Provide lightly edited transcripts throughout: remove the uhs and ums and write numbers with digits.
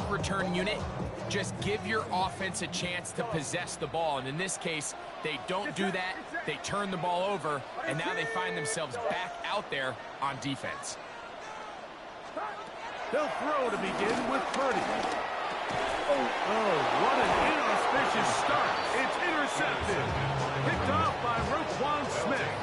kick return unit, just give your offense a chance to possess the ball. And in this case, they don't do that. They turn the ball over, and now they find themselves back out there on defense. They'll throw to begin with Purdy. Oh, what an inauspicious start. It's intercepted. Picked off by Roquan Smith.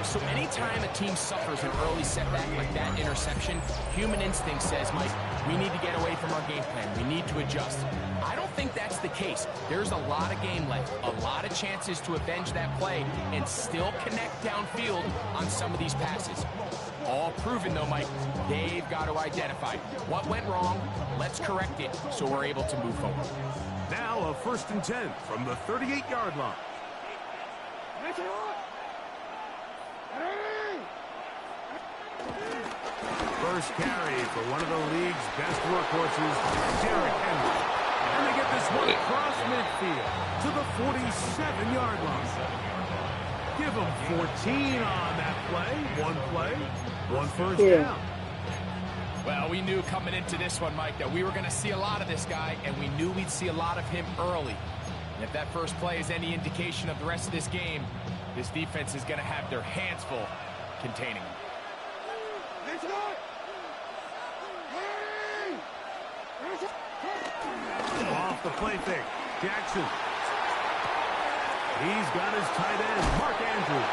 So anytime a team suffers an early setback like that interception, human instinct says, Mike, we need to get away from our game plan. We need to adjust. I don't think that's the case. There's a lot of game left, a lot of chances to avenge that play and still connect downfield on some of these passes. All proven, though, Mike. They've got to identify what went wrong. Let's correct it so we're able to move forward. Now a 1st and 10 from the 38-yard line. First carry for one of the league's best workhorses, Derrick Henry. And they get this one across midfield to the 47-yard line. Give them 14 on that play, one first down. Well, we knew coming into this one, Mike, that we were going to see a lot of this guy, and we knew we'd see a lot of him early. And if that first play is any indication of the rest of this game, this defense is going to have their hands full containing him. Off the play fake, Jackson. He's got his tight end, Mark Andrews.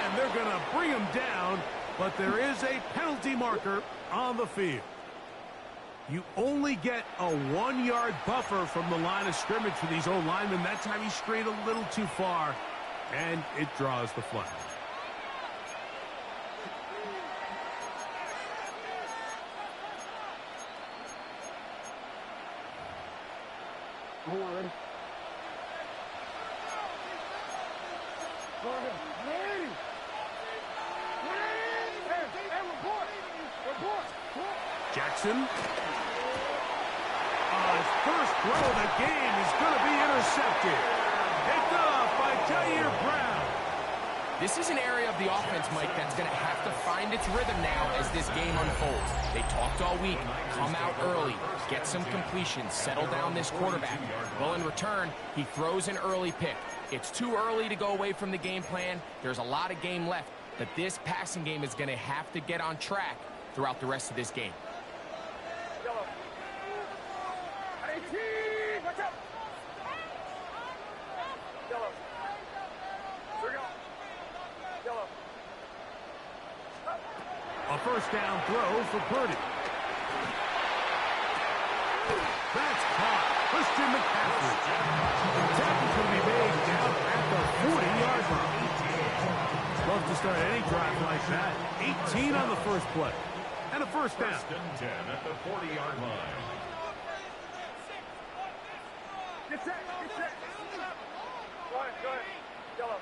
And they're going to bring him down, but there is a penalty marker on the field. You only get a 1-yard buffer from the line of scrimmage for these old linemen. That time he strayed a little too far, and it draws the flag. Jackson. His first throw of the game is going to be intercepted. Picked off by Jair Brown. This is an area of the offense, Mike, that's going to have to find its rhythm now as this game unfolds. They talked all week, come out early, get some completions, settle down this quarterback. Well, in return, he throws an early pick. It's too early to go away from the game plan. There's a lot of game left, but this passing game is going to have to get on track throughout the rest of this game. A first down throw for Purdy. That's caught. Christian McCaffrey. The tackle can be made down at the 40-yard line. Love to start any drive like that. 18 on the first play. And a first down. 10 at the 40-yard line. Get set. Go ahead. Yellow.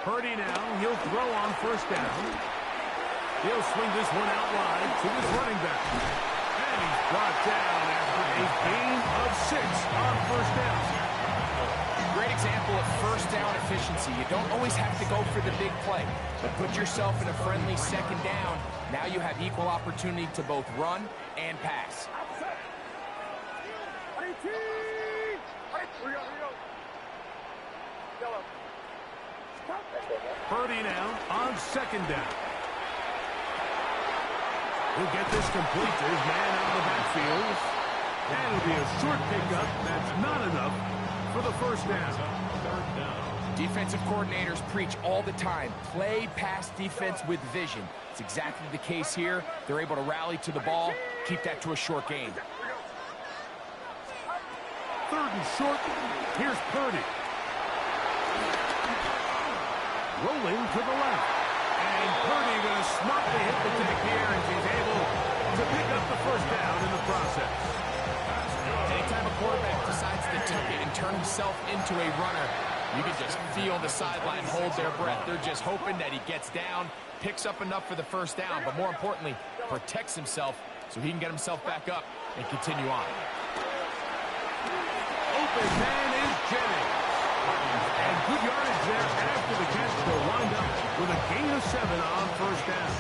Purdy now, he'll throw on first down. He'll swing this one out wide to his running back. And he's brought down after a gain of 6 on first down. Great example of first down efficiency. You don't always have to go for the big play, but put yourself in a friendly second down. Now you have equal opportunity to both run and pass. Purdy now on second down. He'll get this complete to his man out of the backfield. And it'll be a short pickup. That's not enough for the first down. Third down. Defensive coordinators preach all the time, play pass defense with vision. It's exactly the case here. They're able to rally to the ball, keep that to a short gain. Third and short. Here's Purdy. Rolling to the left. And Purdy going to smartly hit the deck here as he's able to pick up the first down in the process. Anytime a quarterback decides to tuck it and turn himself into a runner, you can just feel the sideline hold their breath. They're just hoping that he gets down, picks up enough for the first down, but more importantly, protects himself so he can get himself back up and continue on. Open man is Jennings. And good yardage there after the catch to wind up with a gain of 7 on first down.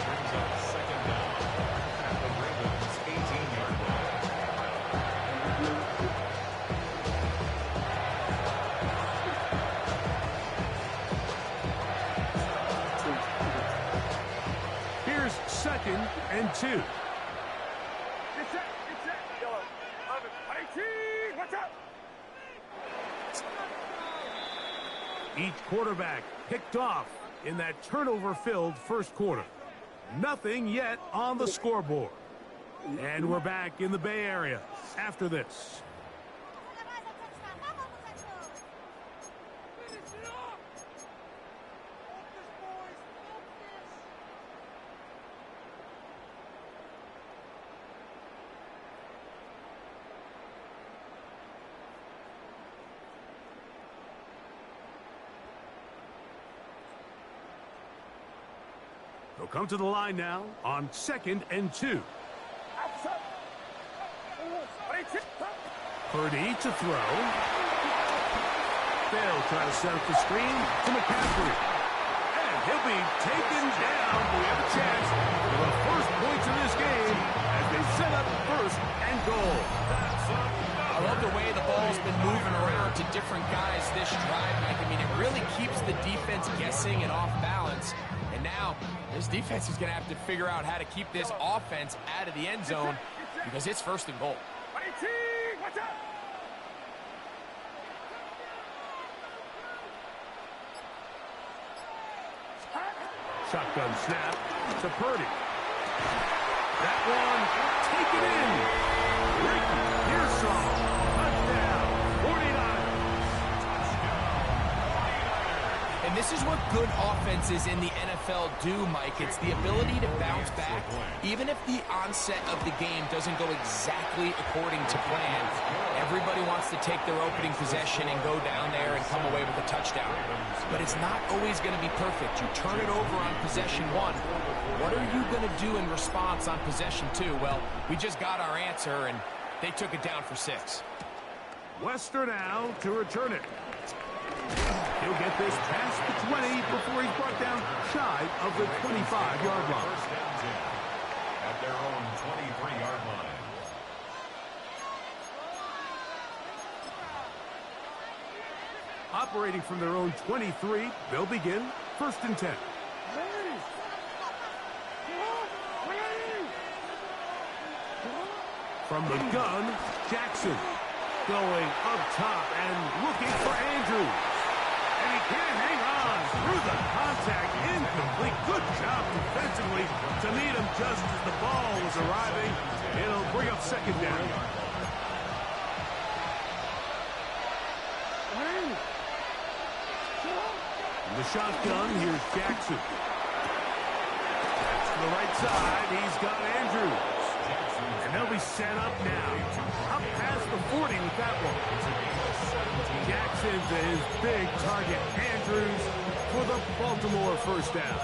Brings up second down. Here's 2nd and 2. Get set, yellow. 18, watch out. Each quarterback picked off in that turnover-filled first quarter. Nothing yet on the scoreboard. And we're back in the Bay Area after this. They'll come to the line now on 2nd and 2. Purdy to throw. They'll try to set up the screen to McCaffrey. And he'll be taken down. We have a chance for the first points of this game as they set up 1st and goal. I love the way the ball's been moving around to different guys this drive, Mike. I mean, it really keeps the defense guessing and off balance. And now, this defense is going to have to figure out how to keep this offense out of the end zone because it's 1st and goal. Watch out. Shotgun snap to Purdy. That one taken in. Ricky Pearsall. Touchdown. 49ers. And this is what good offenses in the NFL do, Mike. It's the ability to bounce back, even if the onset of the game doesn't go exactly according to plan. Everybody wants to take their opening possession and go down there and come away with a touchdown. But it's not always going to be perfect. You turn it over on possession 1. What are you going to do in response on possession 2? Well, we just got our answer, and they took it down for 6. Wester now to return it. He'll get this past the 20 before he's brought down shy of the 25-yard line. First down 10 at their own 23-yard line. Operating from their own 23, they'll begin 1st and 10. From the gun, Jackson going up top and looking for Andrews. And he can't hang on through the contact. Incomplete. Good job defensively to meet him just as the ball was arriving. It'll bring up 2nd down. In the shotgun, here's Jackson. That's to the right side. He's got Andrews. And they'll be set up now. Up past the 40 with that one. Jackson to his big target, Andrews, for the Baltimore 1st down.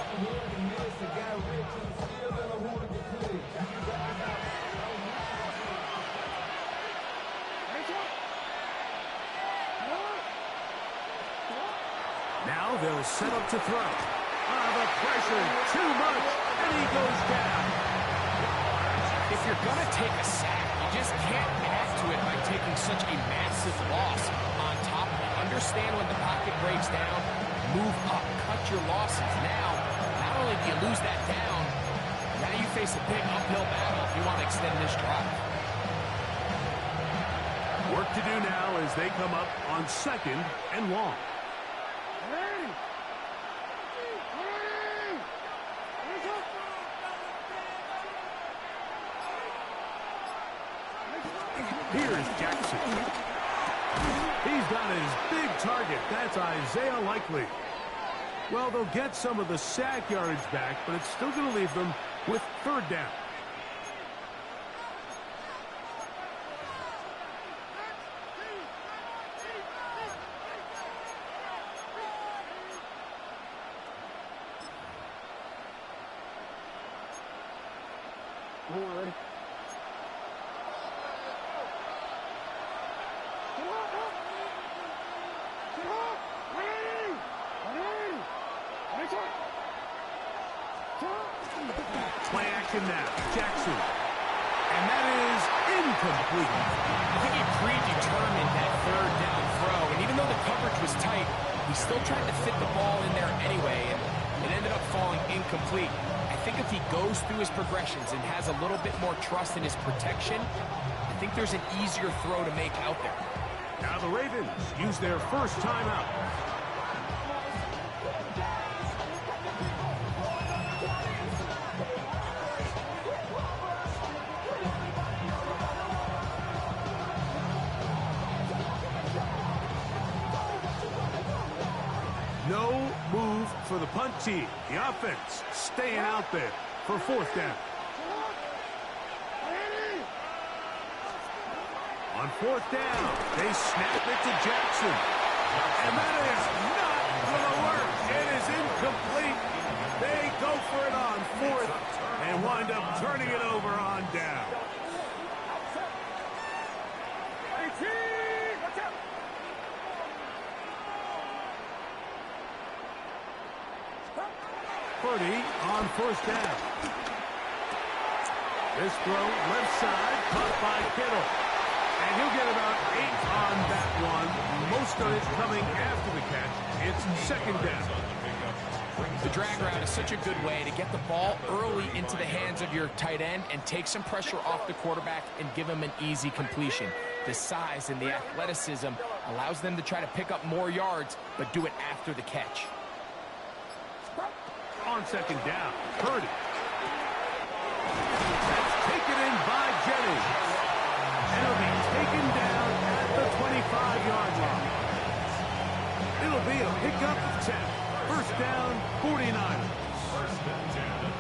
Now they'll set up to throw. The pressure, too much, and he goes down. If you're going to take a sack, you just can't add to it by taking such a massive loss on top of it. Understand when the pocket breaks down, move up, cut your losses. Now, not only do you lose that down, now you face a big uphill battle if you want to extend this drive. Work to do now as they come up on 2nd and long. Here's Jackson. He's got his big target. That's Isaiah Likely. Well, they'll get some of the sack yardage back, but it's still going to leave them with 3rd down. Play action now. Jackson. And that is incomplete. I think he predetermined that 3rd down throw, and even though the coverage was tight, he still tried to fit the ball in there anyway, and it ended up falling incomplete. I think if he goes through his progressions and has a little bit more trust in his protection, I think there's an easier throw to make out there. Now the Ravens use their first timeout. No move for the punt team. The offense staying out there for fourth down. On fourth down, they snap it to Jackson. And that is not going to work. It is incomplete. They go for it on fourth and wind up turning it over on down. Purdy on first down. This throw left side, caught by Kittle. And he'll get about 8 on that one. Most of it coming after the catch. It's second down. The drag route is such a good way to get the ball early into the hands of your tight end and take some pressure off the quarterback and give him an easy completion. The size and the athleticism allows them to try to pick up more yards, but do it after the catch. On second down, Purdy. That's taken in by Jennings. And it'll be taken down at the 25-yard line. It'll be a pickup of 10. First down, 49ers.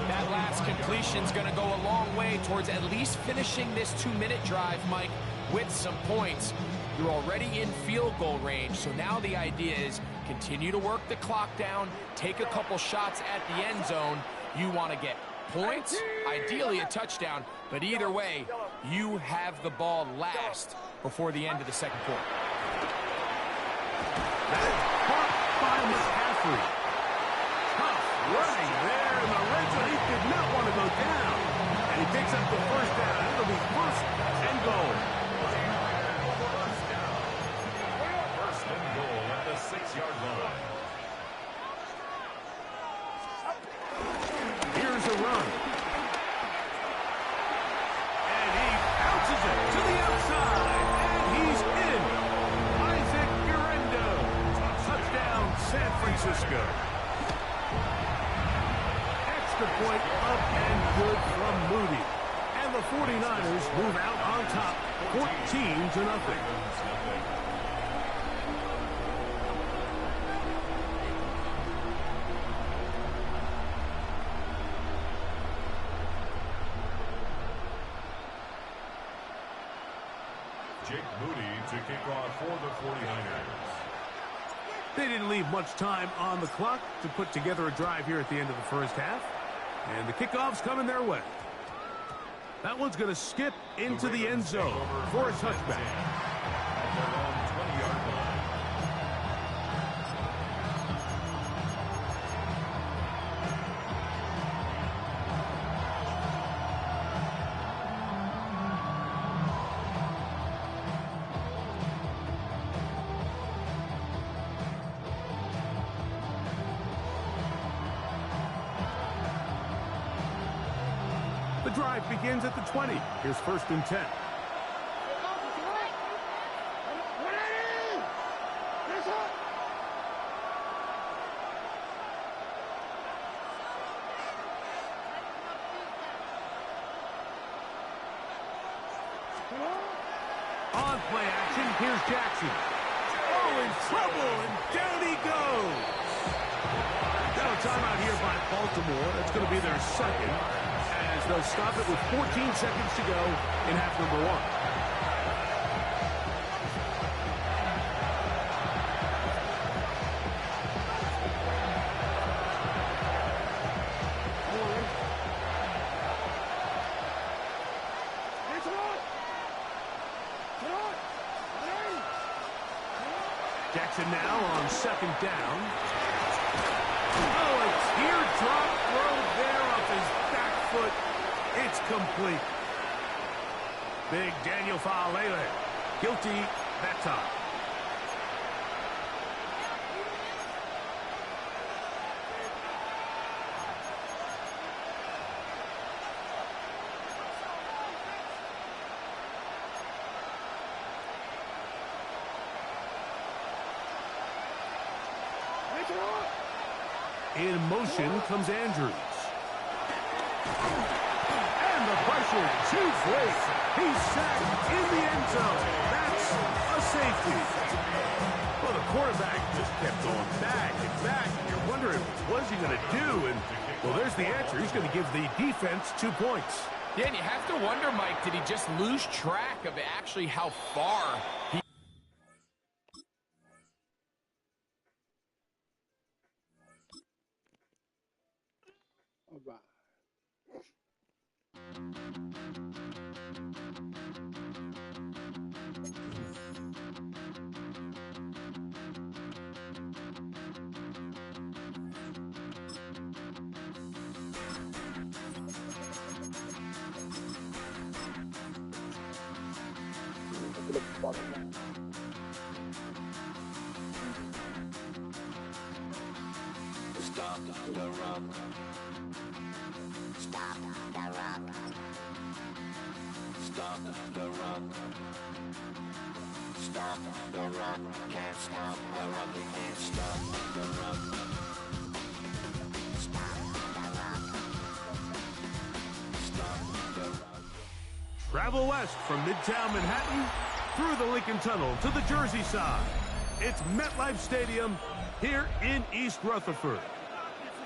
That last completion's going to go a long way towards at least finishing this 2-minute drive, Mike, with some points. You're already in field goal range, so now the idea is continue to work the clock down, take a couple shots at the end zone. You want to get points, ideally a touchdown, but either way, you have the ball last before the end of the second quarter. That's caught by McCaffrey. Tough running there in the red zone. He did not want to go down. And he picks up the first down. It'll be first and goal. First and goal at the 6-yard line. Here's a run. And he bounces it to the outside. And he's in. Isaac Guerrero. Touchdown, San Francisco. Extra point up and good from Moody. And the 49ers move out on top, 14-0. Jake Moody to kick off for the 49ers. They didn't leave much time on the clock to put together a drive here at the end of the first half. And the kickoff's coming their way. That one's going to skip into the end zone for a touchback. At their own 20-yard line. The drive begins at the 20. Here's first and 10. On play action, here's Jackson. Oh, in trouble, and down he goes. Now a timeout here by Baltimore. That's going to be their second, as they'll stop it with 14 seconds to go in half number one. Jackson now on second down. Oh, a teardrop throw there off his back foot. It's complete. Big Daniel Faalele. Guilty that time. In motion comes Andrews. And the pressure too great. He's sacked in the end zone. That's a safety. Well, the quarterback just kept going back and back. You're wondering, what's he going to do? And, well, there's the answer. He's going to give the defense 2 points. Yeah, and you have to wonder, Mike, did he just lose track of actually how far he... Stop the run. Stop the run. Stop the run. Stop the run. Can't stop the run. We can't stop the run. Stop the run. Stop the run. Travel west from Midtown Manhattan through the Lincoln Tunnel to the Jersey side. It's MetLife Stadium here in East Rutherford.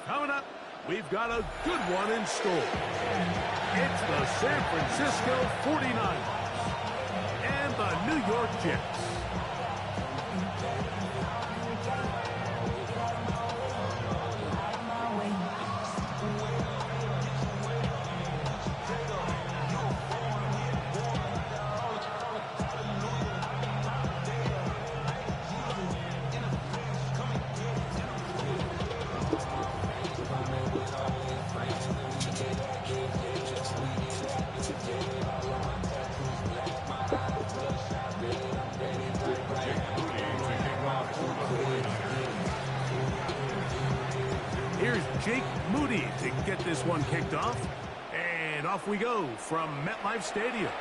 Coming up, we've got a good one in store. It's the San Francisco 49ers and the New York Jets. Here's Jake Moody to get this one kicked off. And off we go from MetLife Stadium.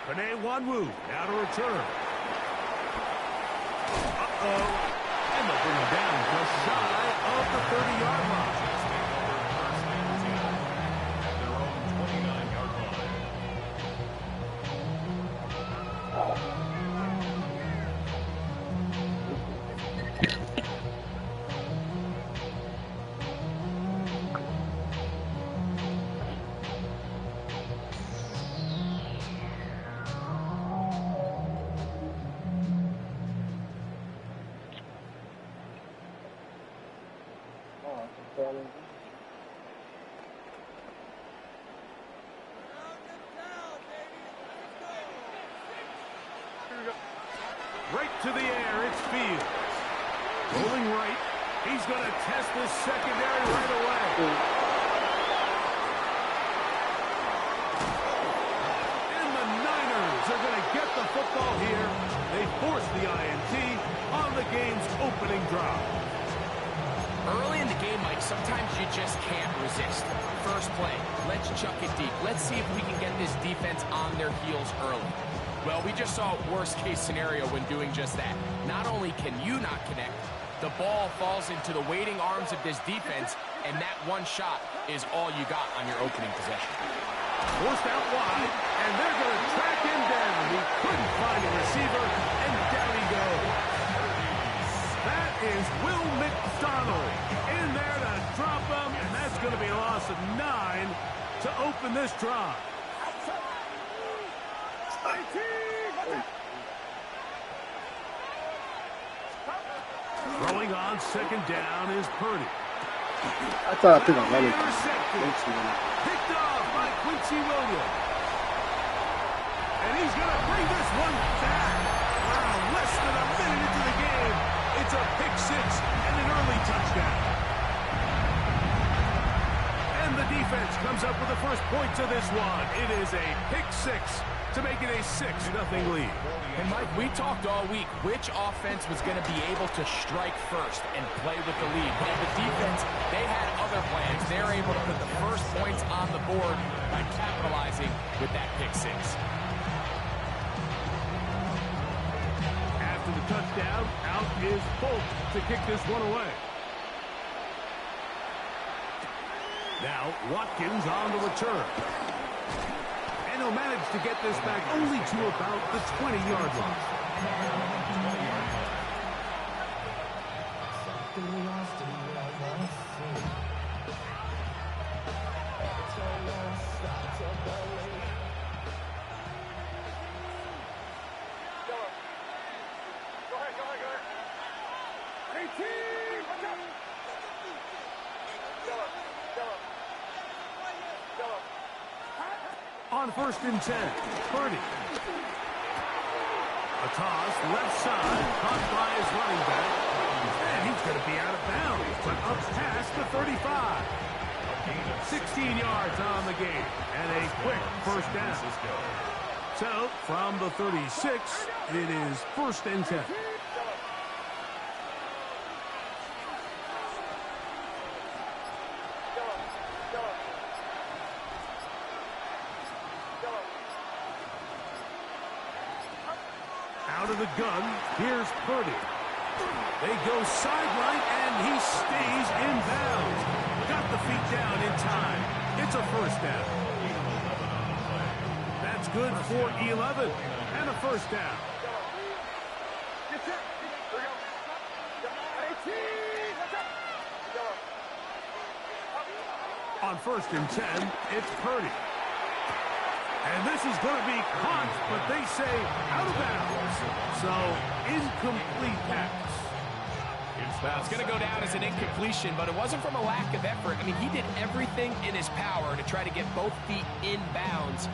Penei Wanwu now to return. And they'll bring him down just shy of the 30-yard line. Their own 29-yard line. Right to the air, it's Fields. Rolling right. He's going to test this secondary right away. And the Niners are going to get the football here. They force the INT on the game's opening drive. Early in the game, Mike, sometimes you just can't resist. First play, let's chuck it deep. Let's see if we can get this defense on their heels early. Well, we just saw worst-case scenario when doing just that. Not only can you not connect, the ball falls into the waiting arms of this defense, and that one shot is all you got on your opening possession. Forced out wide, and they're going to track him down. He couldn't find a receiver, and down he goes. That is Will McDonald in there to drop him, and that's going to be a loss of 9 to open this drive. Throwing on second down is Purdy. I thought I picked on running. Picked off by Quincy Williams. And he's going to bring this one back. Wow, less than a minute into the game. It's a pick six and an early touchdown. And the defense comes up with the first point to this one. It is a pick six to make it a 6-0 lead. And Mike, we talked all week which offense was going to be able to strike first and play with the lead. And the defense, they had other plans. They're able to put the first points on the board by capitalizing with that pick six. After the touchdown, out is Bolt to kick this one away. Now Watkins on the return. And he'll manage to get this back only to about the 20-yard line. On 1st and 10, Purdy. A toss, left side, caught by his running back. And he's going to be out of bounds, but up past the 35. 16 yards on the game, and a quick first down. So, from the 36, it is 1st and 10. Out of the gun, here's Purdy. They go sideline, and he stays in bounds. Got the feet down in time. It's a first down. That's good for 11, and a first down. On 1st and 10, it's Purdy. And this is going to be caught, but they say out of bounds. So, incomplete pass. Well, it's going to go down as an incompletion, but it wasn't from a lack of effort. I mean, he did everything in his power to try to get both feet in bounds.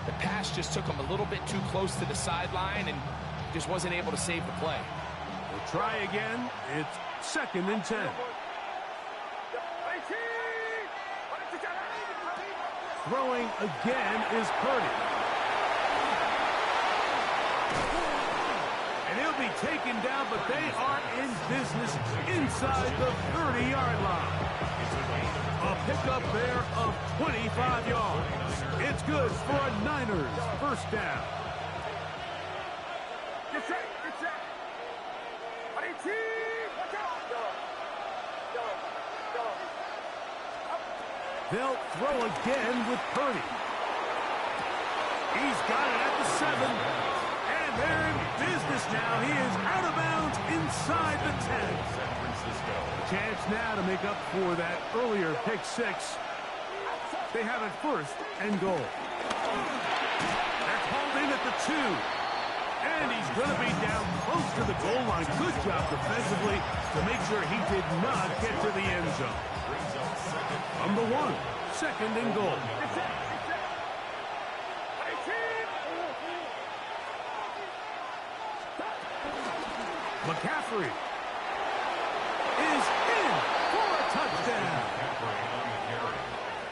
The pass just took him a little bit too close to the sideline and just wasn't able to save the play. We'll try again. It's 2nd and 10. Throwing again is Purdy. And he'll be taken down, but they are in business inside the 30-yard line. A pickup there of 25 yards. It's good for a Niners first down. Get set, get set. Watch out. They'll throw again with Purdy. He's got it at the 7. And they're in business now. He is out of bounds inside the 10. Chance now to make up for that earlier pick 6. They have it 1st and goal. That's hauled in at the 2. And he's going to be down close to the goal line. Good job defensively to make sure he did not get to the end zone. From the 1, 2nd and goal. McCaffrey is in for a touchdown.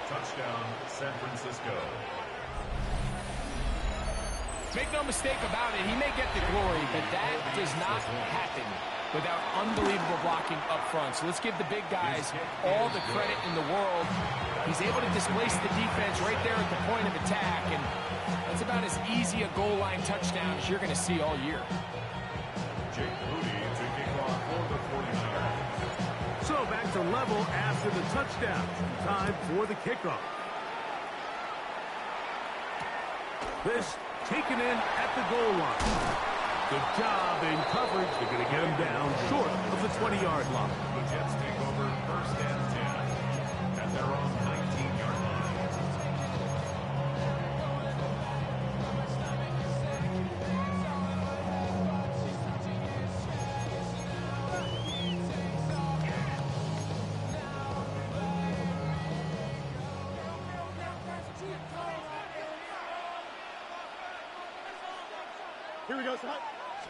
Touchdown, San Francisco. Make no mistake about it, he may get the glory, but that does not happen without unbelievable blocking up front. So let's give the big guys all the credit in the world. He's able to displace the defense right there at the point of attack, and that's about as easy a goal line touchdown as you're going to see all year. Jake Moody to kick off for the 49ers. So back to level after the touchdown. Time for the kickoff. This taken in at the goal line. Good job in coverage. They're going to get him down short of the 20-yard line. The Jets take over 1st and 10 at their own 19-yard line. Here we go, son.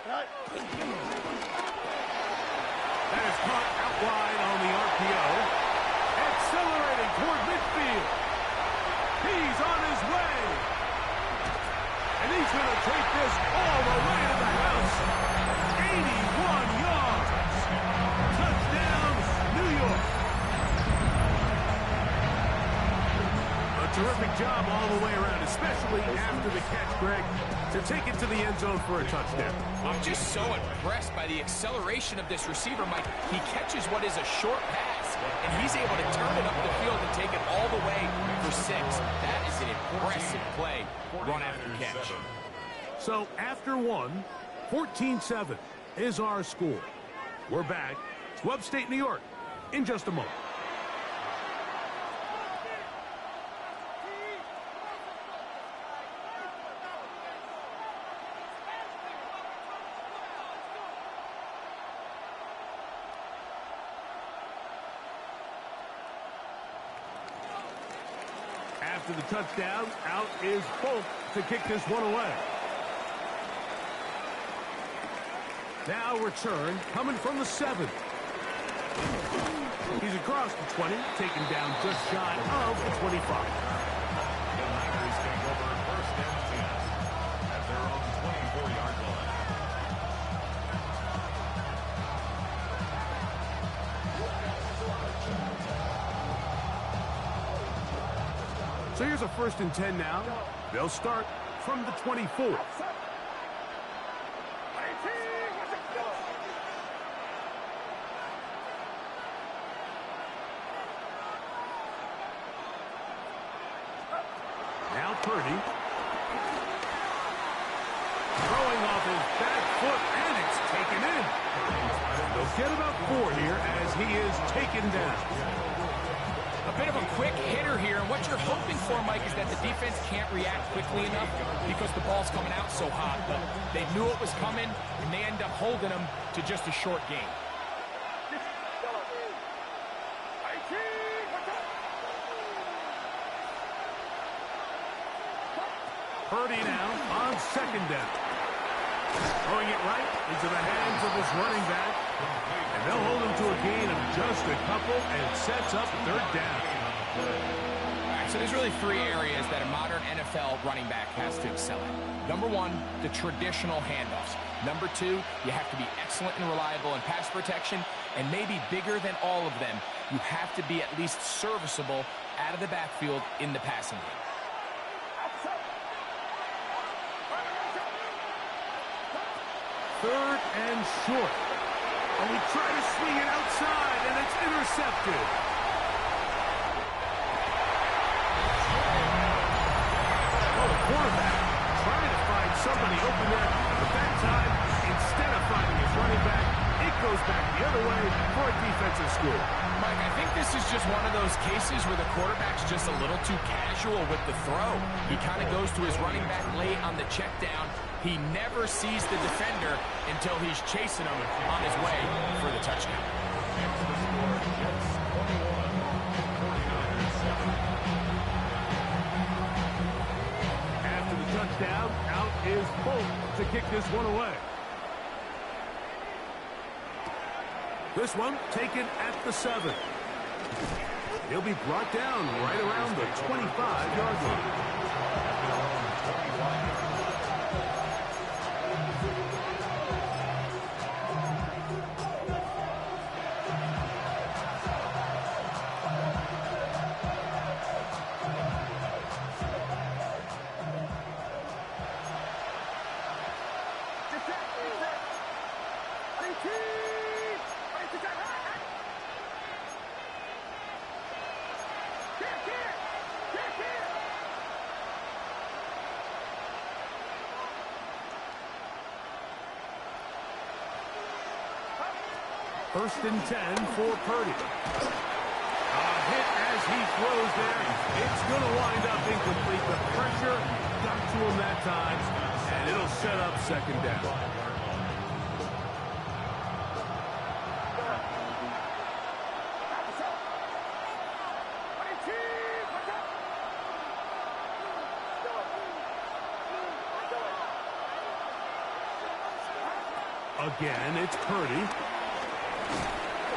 That is caught out wide on the RPO. Accelerating toward midfield. He's on his way. And he's going to take this all the way to the house. 81 yards. Touchdown, New York. A terrific job all the way around, especially after the catch, Greg, to take it to the end zone for a touchdown. I'm just so impressed by the acceleration of this receiver, Mike. He catches what is a short pass, and he's able to turn it up the field and take it all the way for 6. That is an impressive play, run after catch. So after one, 14-7 is our score. We're back to upstate New York in just a moment. After the touchdown, out is Folk to kick this one away. Now return coming from the 7. He's across the 20, taken down just shy of the 25. The Niners take over first and 10 at their own 24-yard line. So here's a 1st and 10 now. They'll start from the 24. Now Purdy. Throwing off his back foot, and it's taken in. They'll get about 4 here as he is taken down. A bit of a quick hitter here, and what you're hoping for, Mike, is that the defense can't react quickly enough because the ball's coming out so hot. But they knew it was coming, and they end up holding them to just a short gain. Purdy now on 2nd down. Throwing it right into the hands of his running back. And they'll hold him to a gain of just a couple, and it sets up 3rd down. All right, so there's really 3 areas that a modern NFL running back has to excel at. Number 1, the traditional handoffs. Number 2, you have to be excellent and reliable in pass protection. And maybe bigger than all of them, you have to be at least serviceable out of the backfield in the passing game. 3rd and short. And we try to swing it outside, and it's intercepted. Oh, the quarterback trying to find somebody open there, but that time, instead of finding his running back, it goes back the other way for a defensive score. Mike, I think this is just one of those cases where the quarterback's just a little too casual with the throw. He kind of goes to his running back late on the check down. He never sees the defender until he's chasing him on his way for the touchdown. After the touchdown, out is Folk to kick this one away. This one taken at the 7. He'll be brought down right around the 25-yard line. First and 10 for Purdy. A hit as he throws there. It's going to wind up incomplete. The pressure got to him that time, and it'll set up 2nd down. Again, it's Purdy.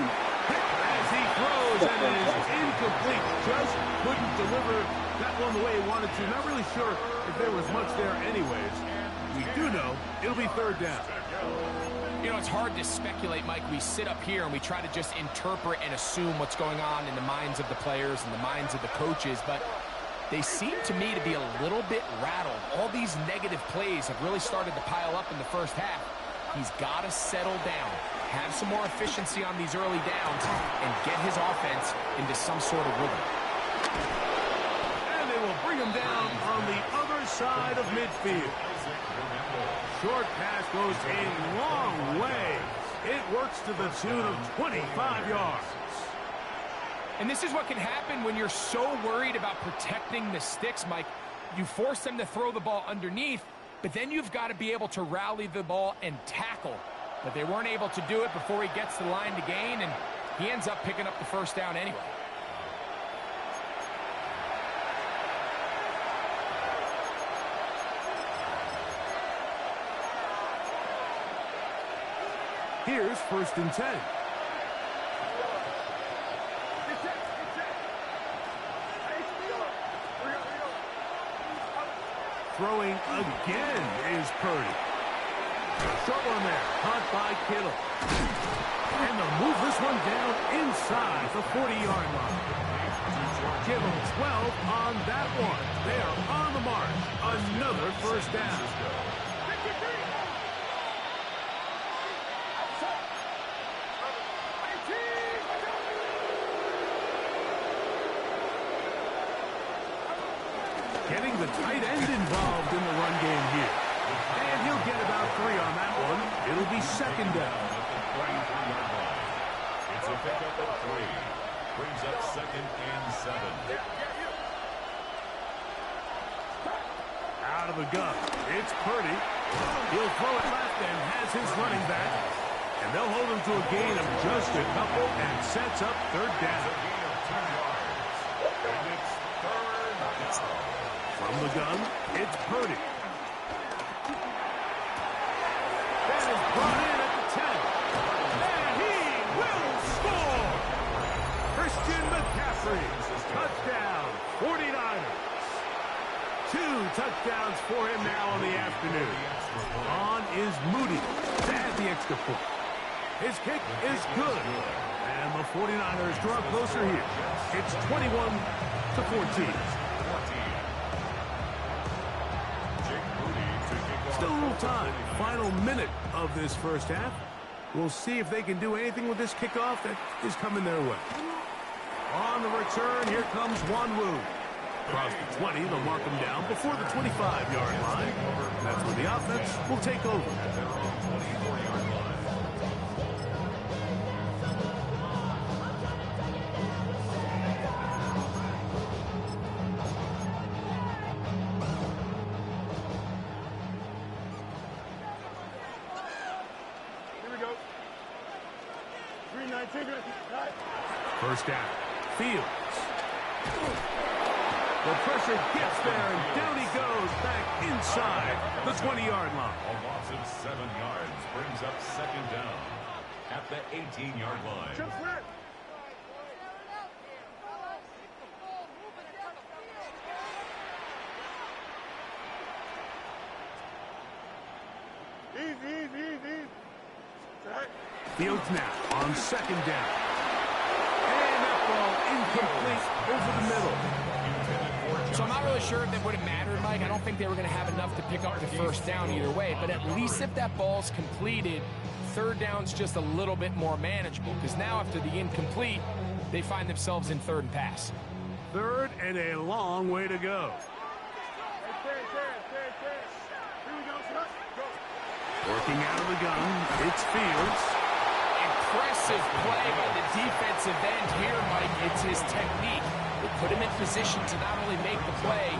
As he throws, and it is incomplete. Just couldn't deliver that one the way he wanted to. Not really sure if there was much there anyways. We do know it'll be 3rd down. You know, it's hard to speculate, Mike. We sit up here and we try to just interpret and assume what's going on in the minds of the players and the minds of the coaches, but they seem to me to be a little bit rattled. All these negative plays have really started to pile up in the first half. He's got to settle down. have some more efficiency on these early downs and get his offense into some sort of rhythm. And they will bring him down on the other side of midfield. Short pass goes a long way. It works to the tune of 25 yards. And this is what can happen when you're so worried about protecting the sticks, Mike. You force them to throw the ball underneath, but then you've got to be able to rally the ball and tackle. But they weren't able to do it before he gets to the line to gain, and he ends up picking up the first down anyway. Here's 1st and 10. Throwing again is Purdy. Short one there, caught by Kittle. And they'll move this one down inside the 40-yard line. Give them 12 on that one. They are on the march. Another first down. Getting the tight end involved in the run game here. And he'll get about 3 on that one. It'll be 2nd down. It's a pickup of 3. Brings up 2nd and 7. Out of the gun. It's Purdy. He'll throw it left and has his running back. And they'll hold him to a gain of just a couple and sets up 3rd down. And it's 3rd down. From the gun, it's Purdy. That is brought in at the 10. And he will score! Christian McCaffrey, touchdown, 49ers. 2 touchdowns for him now on the afternoon. On is Moody to add the extra point. His kick is good. And the 49ers draw closer here. It's 21-14. Still a little time. Final minute of this first half. We'll see if they can do anything with this kickoff that is coming their way. On the return, here comes Wanwu. Across the 20, they'll mark him down before the 25-yard line. That's where the offense will take over. First down. Fields. The pressure gets there, and down he goes back inside the 20-yard line. A loss of 7 yards brings up 2nd down at the 18-yard line. Easy. Fields now on 2nd down. And that ball incomplete over the middle. So I'm not really sure if it would have mattered, Mike. I don't think they were going to have enough to pick up the first down either way. But at least if that ball's completed, 3rd down's just a little bit more manageable. Because now after the incomplete, they find themselves in 3rd and pass. 3rd and a long way to go. Working out of the gun, it's Fields. Impressive play by the defensive end here, Mike. It's his technique. They put him in position to not only make the play,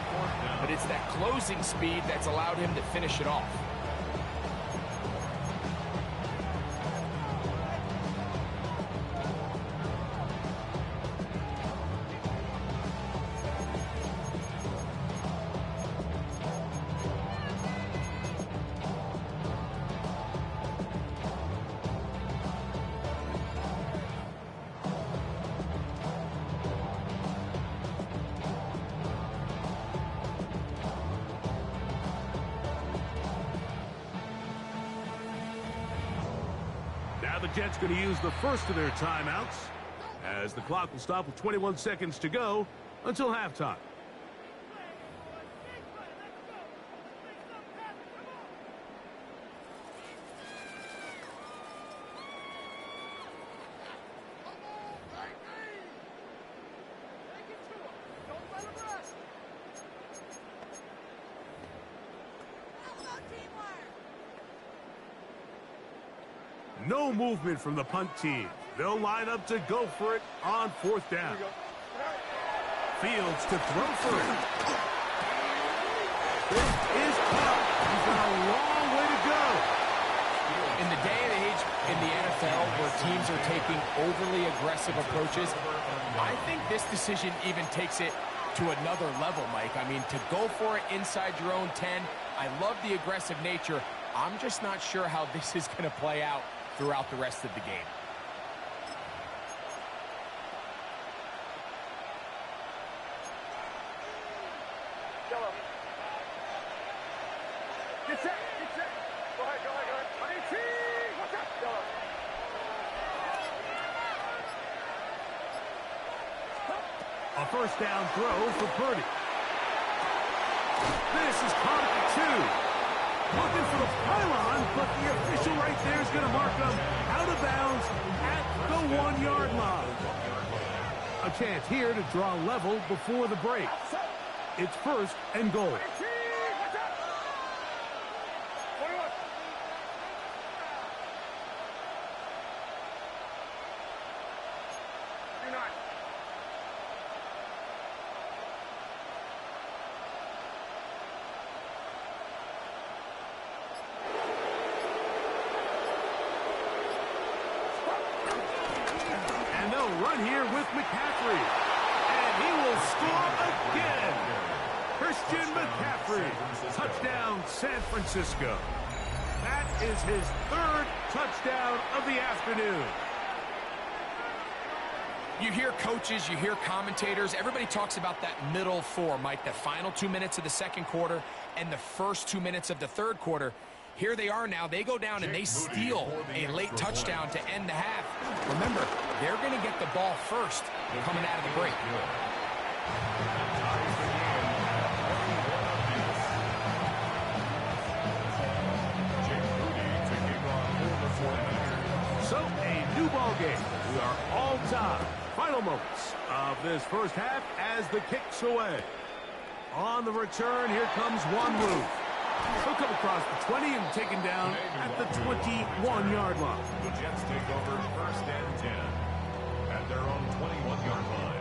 but it's that closing speed that's allowed him to finish it off. The Jets going to use the first of their timeouts as the clock will stop with 21 seconds to go until halftime. No movement from the punt team. They'll line up to go for it on 4th down. Fields to throw for it. This is caught. He's got a long way to go. In the day and age in the NFL where teams are taking overly aggressive approaches, I think this decision even takes it to another level, Mike. I mean, to go for it inside your own 10, I love the aggressive nature. I'm just not sure how this is going to play out throughout the rest of the game. Get set, get set. Go ahead, go ahead, go ahead. 18, watch out. Yellow. A 1st down throw for Purdy. This is caught at the 2. Looking for the pylon, but the official right there is going to mark him out of bounds at the 1-yard line. A chance here to draw level before the break. It's 1st and goal. 18, watch out. 21. Do not. And they'll run here with McCaffrey. And he will score again. Christian McCaffrey. Touchdown, San Francisco. That is his 3rd touchdown of the afternoon. You hear coaches, you hear commentators, everybody talks about that middle 4, Mike, the final 2 minutes of the 2nd quarter and the first 2 minutes of the 3rd quarter. Here they are now. They go down and they steal a late touchdown to end the half. Remember, they're going to get the ball first coming out of the break. So, a new ball game. We are all tied. Final moments of this 1st half as the kick's away. On the return, here comes one move. He'll come across the 20 and taken down at the 21-yard line. The Jets take over 1st and 10 at their own 21-yard line.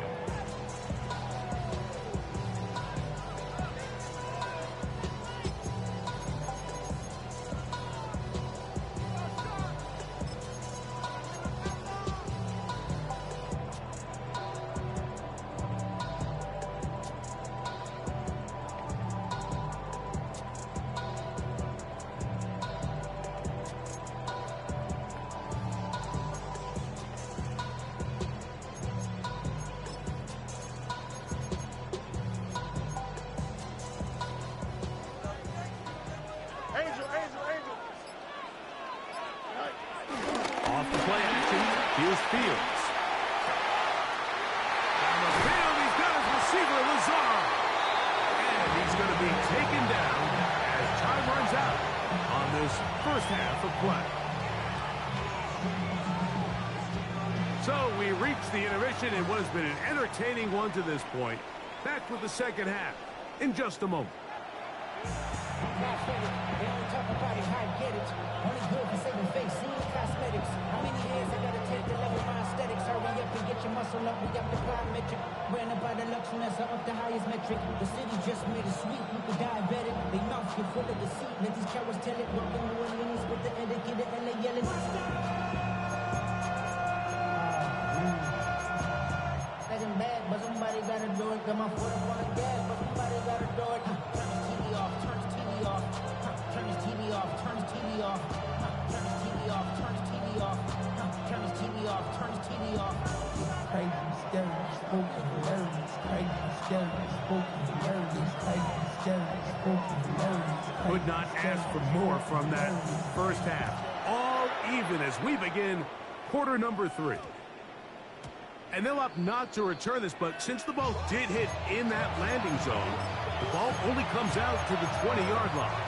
Off the play action, here's Fields. Down the field, he's got his receiver, Lazard. And he's going to be taken down as time runs out on this 1st half of play. So we reach the intermission in what has been an entertaining one to this point. Back with the 2nd half in just a moment. They don't talk about it, how I get it. Only good for saving face, seeing cosmetics. How many years I gotta take to level my aesthetics? Hurry up and get your muscle up, we got the plyometric. Ran about the luxuriness, I up the highest metric. The city just made it sweet, people diabetic. They mouth get full of deceit, let these cowards tell it. Walking New Orleans with the etiquette, the LA yelling. Second bad, but somebody gotta do it. Got my foot up on the gas, but somebody gotta do it. Turn his TV off, turn his TV off. Turn his TV off, turn his TV off. Turn his TV off, turn his TV off. Turn his TV off, turn his TV off. Crazy, scary, spooky, nervous. Crazy, scary, spooky, nervous. Crazy, scary, spooky, nervous. Could not ask for more from that 1st half. All even as we begin quarter number 3. And they'll opt not to return this, but since the ball did hit in that landing zone, the ball only comes out to the 20-yard line.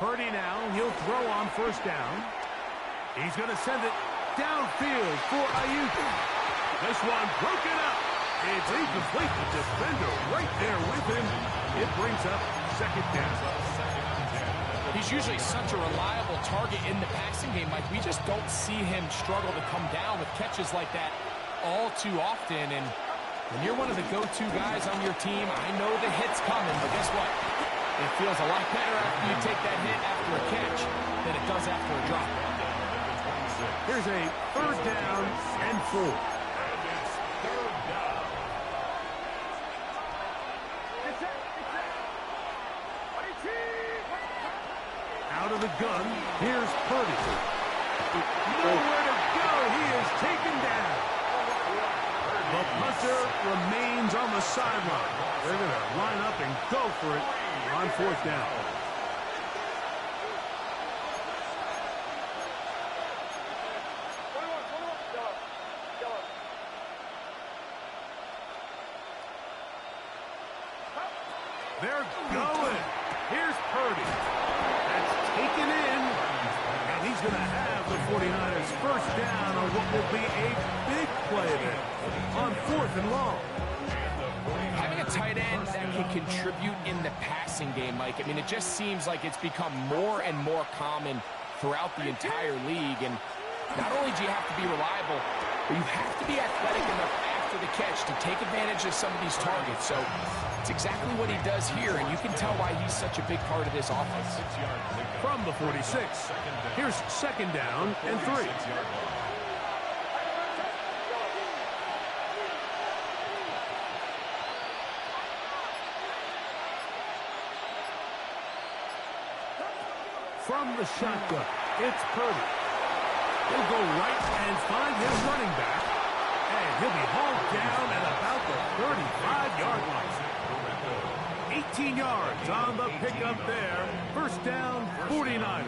Purdy now, he'll throw on 1st down. He's going to send it downfield for Ayuk. This one broken up. It's incomplete. The defender right there with him. It brings up second down. He's usually such a reliable target in the passing game. Like, we just don't see him struggle to come down with catches like that all too often. And when you're one of the go-to guys on your team, I know the hit's coming, but guess what? It feels a lot better after you take that hit after a catch than it does after a drop. Here's a third down and 4. Out of the gun, here's Purdy. Nowhere to go. He is taken down. The punter remains on the sideline. They're going to line up and go for it on fourth down. They're going. Here's Purdy. That's taken in. And he's going to have the 49ers first down on what will be a big play there on fourth and long. Having a tight end that can contribute in the passing game, Mike, I mean, it just seems like it's become more and more common throughout the entire league. And not only do you have to be reliable, but you have to be athletic enough after the catch to take advantage of some of these targets. So it's exactly what he does here, and you can tell why he's such a big part of this offense. From the 46, here's second down and 3. From the shotgun, it's Purdy. He'll go right and find his running back. And he'll be hauled down at about the 35-yard line. 18 yards on the pickup there. First down, 49ers.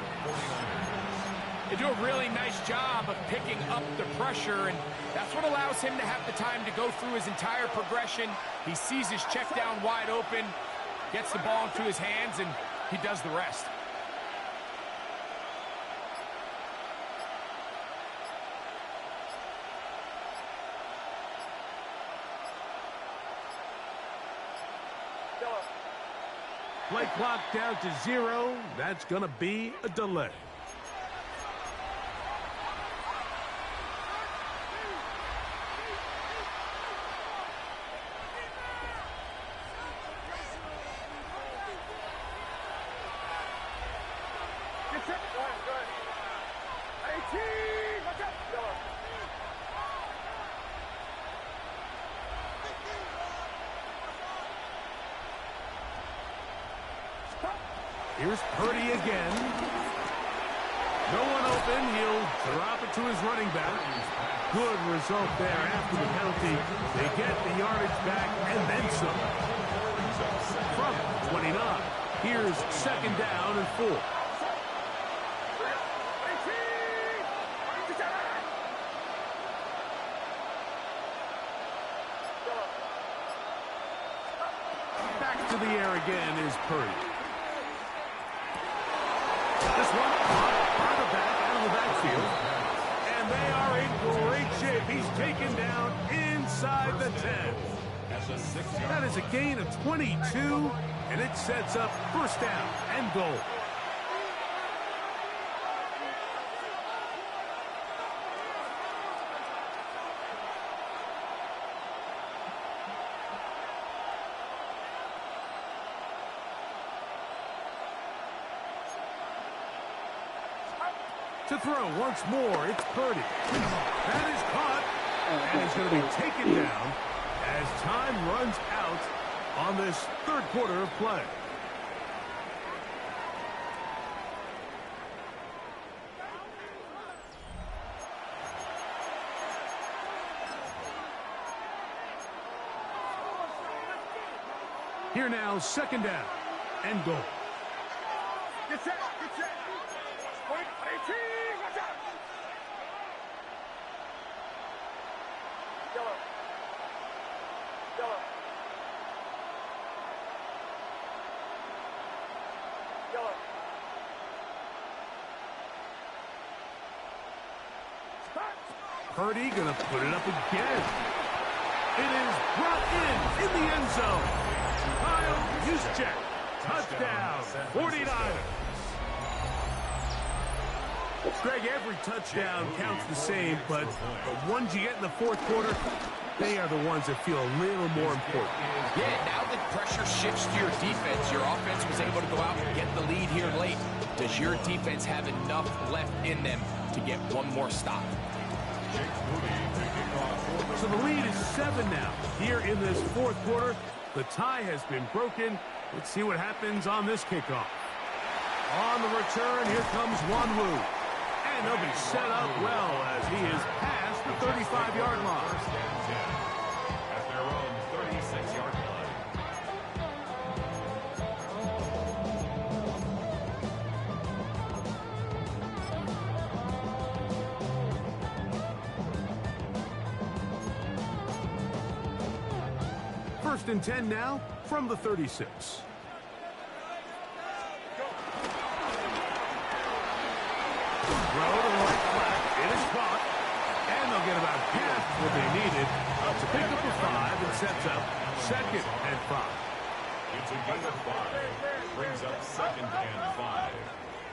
They do a really nice job of picking up the pressure, and that's what allows him to have the time to go through his entire progression. He sees his check down wide open, gets the ball into his hands, and he does the rest. Play clock down to 0. That's going to be a delay. Here's Purdy again. No one open. He'll drop it to his running back. Good result there after the penalty. They get the yardage back and then some. From 29, here's second down and 4. Back to the air again is Purdy. This one by the back, out of the backfield. And they are in great shape. He's taken down inside the 10. That is a gain of 22, and it sets up first down and goal. To throw once more, it's Purdy. That is caught, and he's going to be taken down as time runs out on this third quarter of play. Here now, second down and goal. Get set, get set. Point 18, watch out. Yellow. Yellow. Yellow. Purdy going to put it up again. It is brought in the end zone. Kyle Juszczyk, touchdown, 49ers. Greg, every touchdown counts the same, but the ones you get in the fourth quarter, they are the ones that feel a little more important. Yeah, now that pressure shifts to your defense, your offense was able to go out and get the lead here late. Does your defense have enough left in them to get one more stop? So the lead is 7 now. Here in this fourth quarter, the tie has been broken. Let's see what happens on this kickoff. On the return, here comes Wanwu. And they'll be set up well as he is past the 35-yard line. First and 10 at their own 36-yard line. First and 10 now from the 36. Throw to the right flat. It is caught. And they'll get about half what they needed to pick up a 5 and sets up 2nd and 5. It's a gain of 5. Brings up 2nd and 5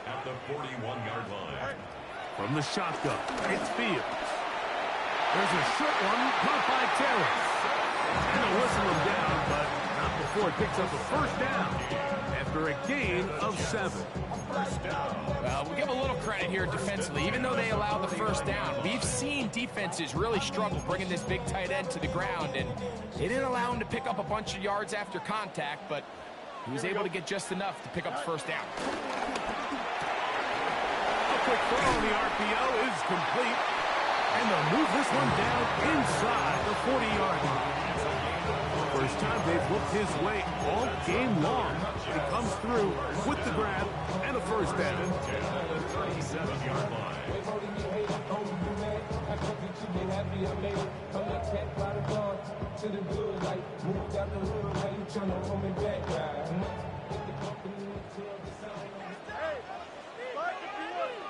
at the 41-yard line. From the shotgun, it's Fields. There's a short one caught by Taylor. And they'll whistle him down, but not before it picks up a first down after a gain of 7. We'll give a little credit here defensively. Even though they allowed the first down, we've seen defenses really struggle bringing this big tight end to the ground, and they didn't allow him to pick up a bunch of yards after contact, but he was able to get just enough to pick up the first down. A quick throw on the RPO is complete, and they'll move this one down inside the 40-yard line. First time they've looked his way all game long. He comes through with the grab and a first down. 37-yard line.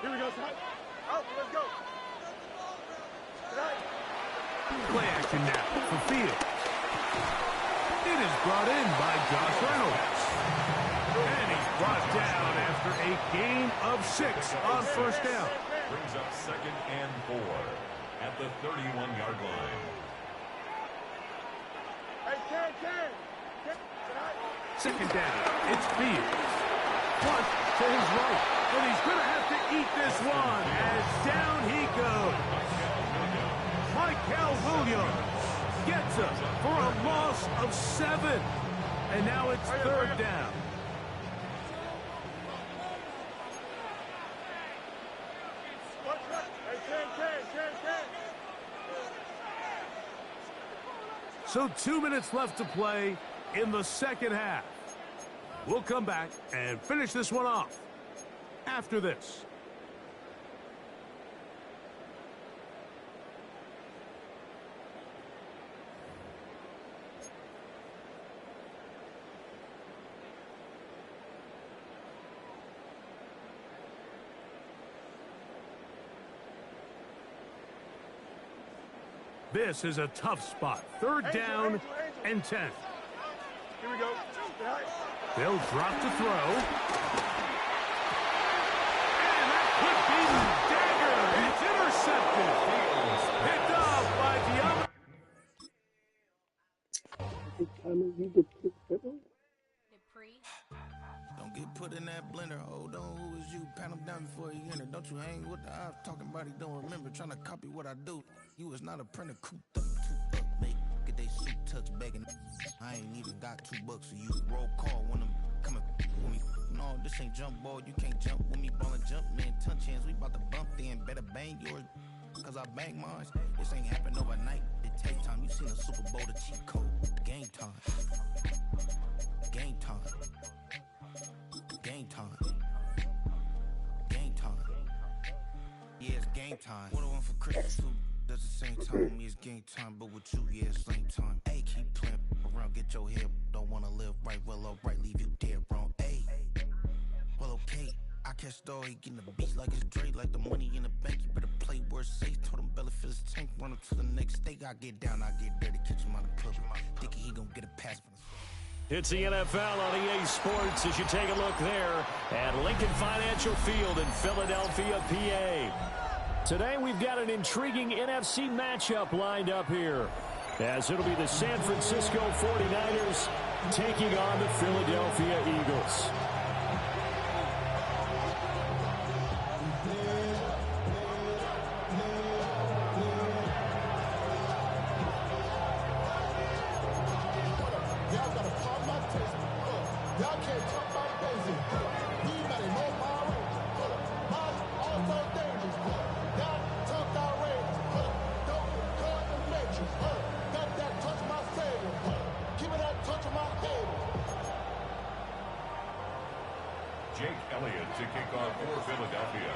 Here we go, son. Out, let's go. Play action now for Fields. It is brought in by Josh Reynolds. And he's brought down after a gain of 6 on first down. Brings up 2nd and 4 at the 31-yard line. Hey, Ken. Second down, it's Fields. Flush to his right. And he's going to have to eat this one as down he goes. Michael Williams gets us for a loss of 7. And now it's third down. So 2 minutes left to play in the second half. We'll come back and finish this one off after this. This is a tough spot. Third down and 10. Here we go. They'll drop to throw. And that could be the dagger. It's intercepted. Picked off by Diablo. Don't get put in that blender. Hold on, who is you? Pat him down before you enter. Don't you hang with the ops talking about he don't remember. Trying to copy what I do. You was not a printer, cooped up, make get they suit touch begging. I ain't even got $2 for you. Roll call when I'm coming with me. No, this ain't jump ball. You can't jump with me. Ball and jump, man. Touch hands. We about to bump then. Better bang yours, cause I bang mine. This ain't happen overnight. It take time. You seen a Super Bowl, the cheat code. Game time. Game time. Game time. Game time. Yeah, it's game time. What I want for Christmas too. At the same time, with me it's game time, but with you, yeah, it's same time. Hey, keep playing around, get your head. Don't wanna live right, well, alright, leave you dead wrong. Hey, well, okay. I catch the dog, he getting the beats like it's Dre, like the money in the bank. You better play worse safe. Told him belly for his tank, run up to the next stake. I get down, I get dirty, catch him on the club. Thinking he gon' get a pass from the... It's the NFL on EA Sports as you take a look there at Lincoln Financial Field in Philadelphia, PA. Today we've got an intriguing NFC matchup lined up here, as it'll be the San Francisco 49ers taking on the Philadelphia Eagles. To kick off for Philadelphia.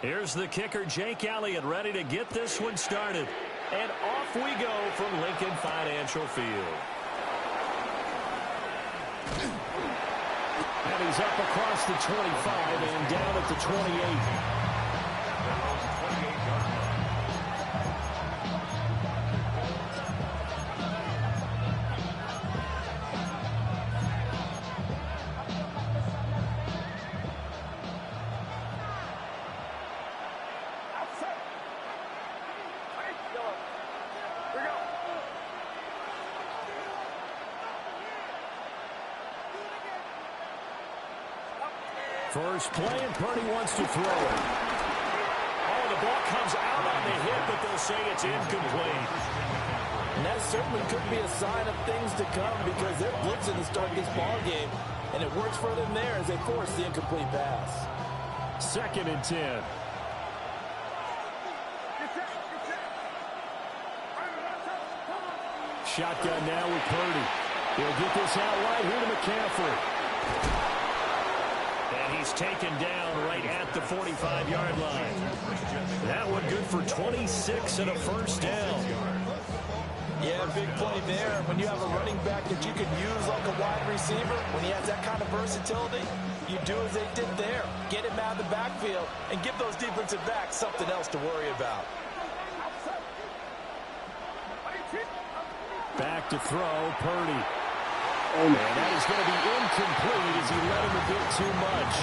Here's the kicker, Jake Elliott, ready to get this one started. And off we go from Lincoln Financial Field. And he's up across the 25 and down at the 28. First play, and Purdy wants to throw it. Oh, the ball comes out on the hit, but they'll say it's incomplete. And that certainly could be a sign of things to come because they're blitzing to start this ball game, and it works for them there as they force the incomplete pass. 2nd and 10. Shotgun now with Purdy. He'll get this out wide here to McCaffrey. And he's taken down right at the 45-yard line. That one good for 26 and a first down. Yeah, big play there. When you have a running back that you can use like a wide receiver, when he has that kind of versatility, you do as they did there. Get him out of the backfield and give those defensive backs something else to worry about. Back to throw, Purdy. And that is going to be incomplete as he let him a bit too much.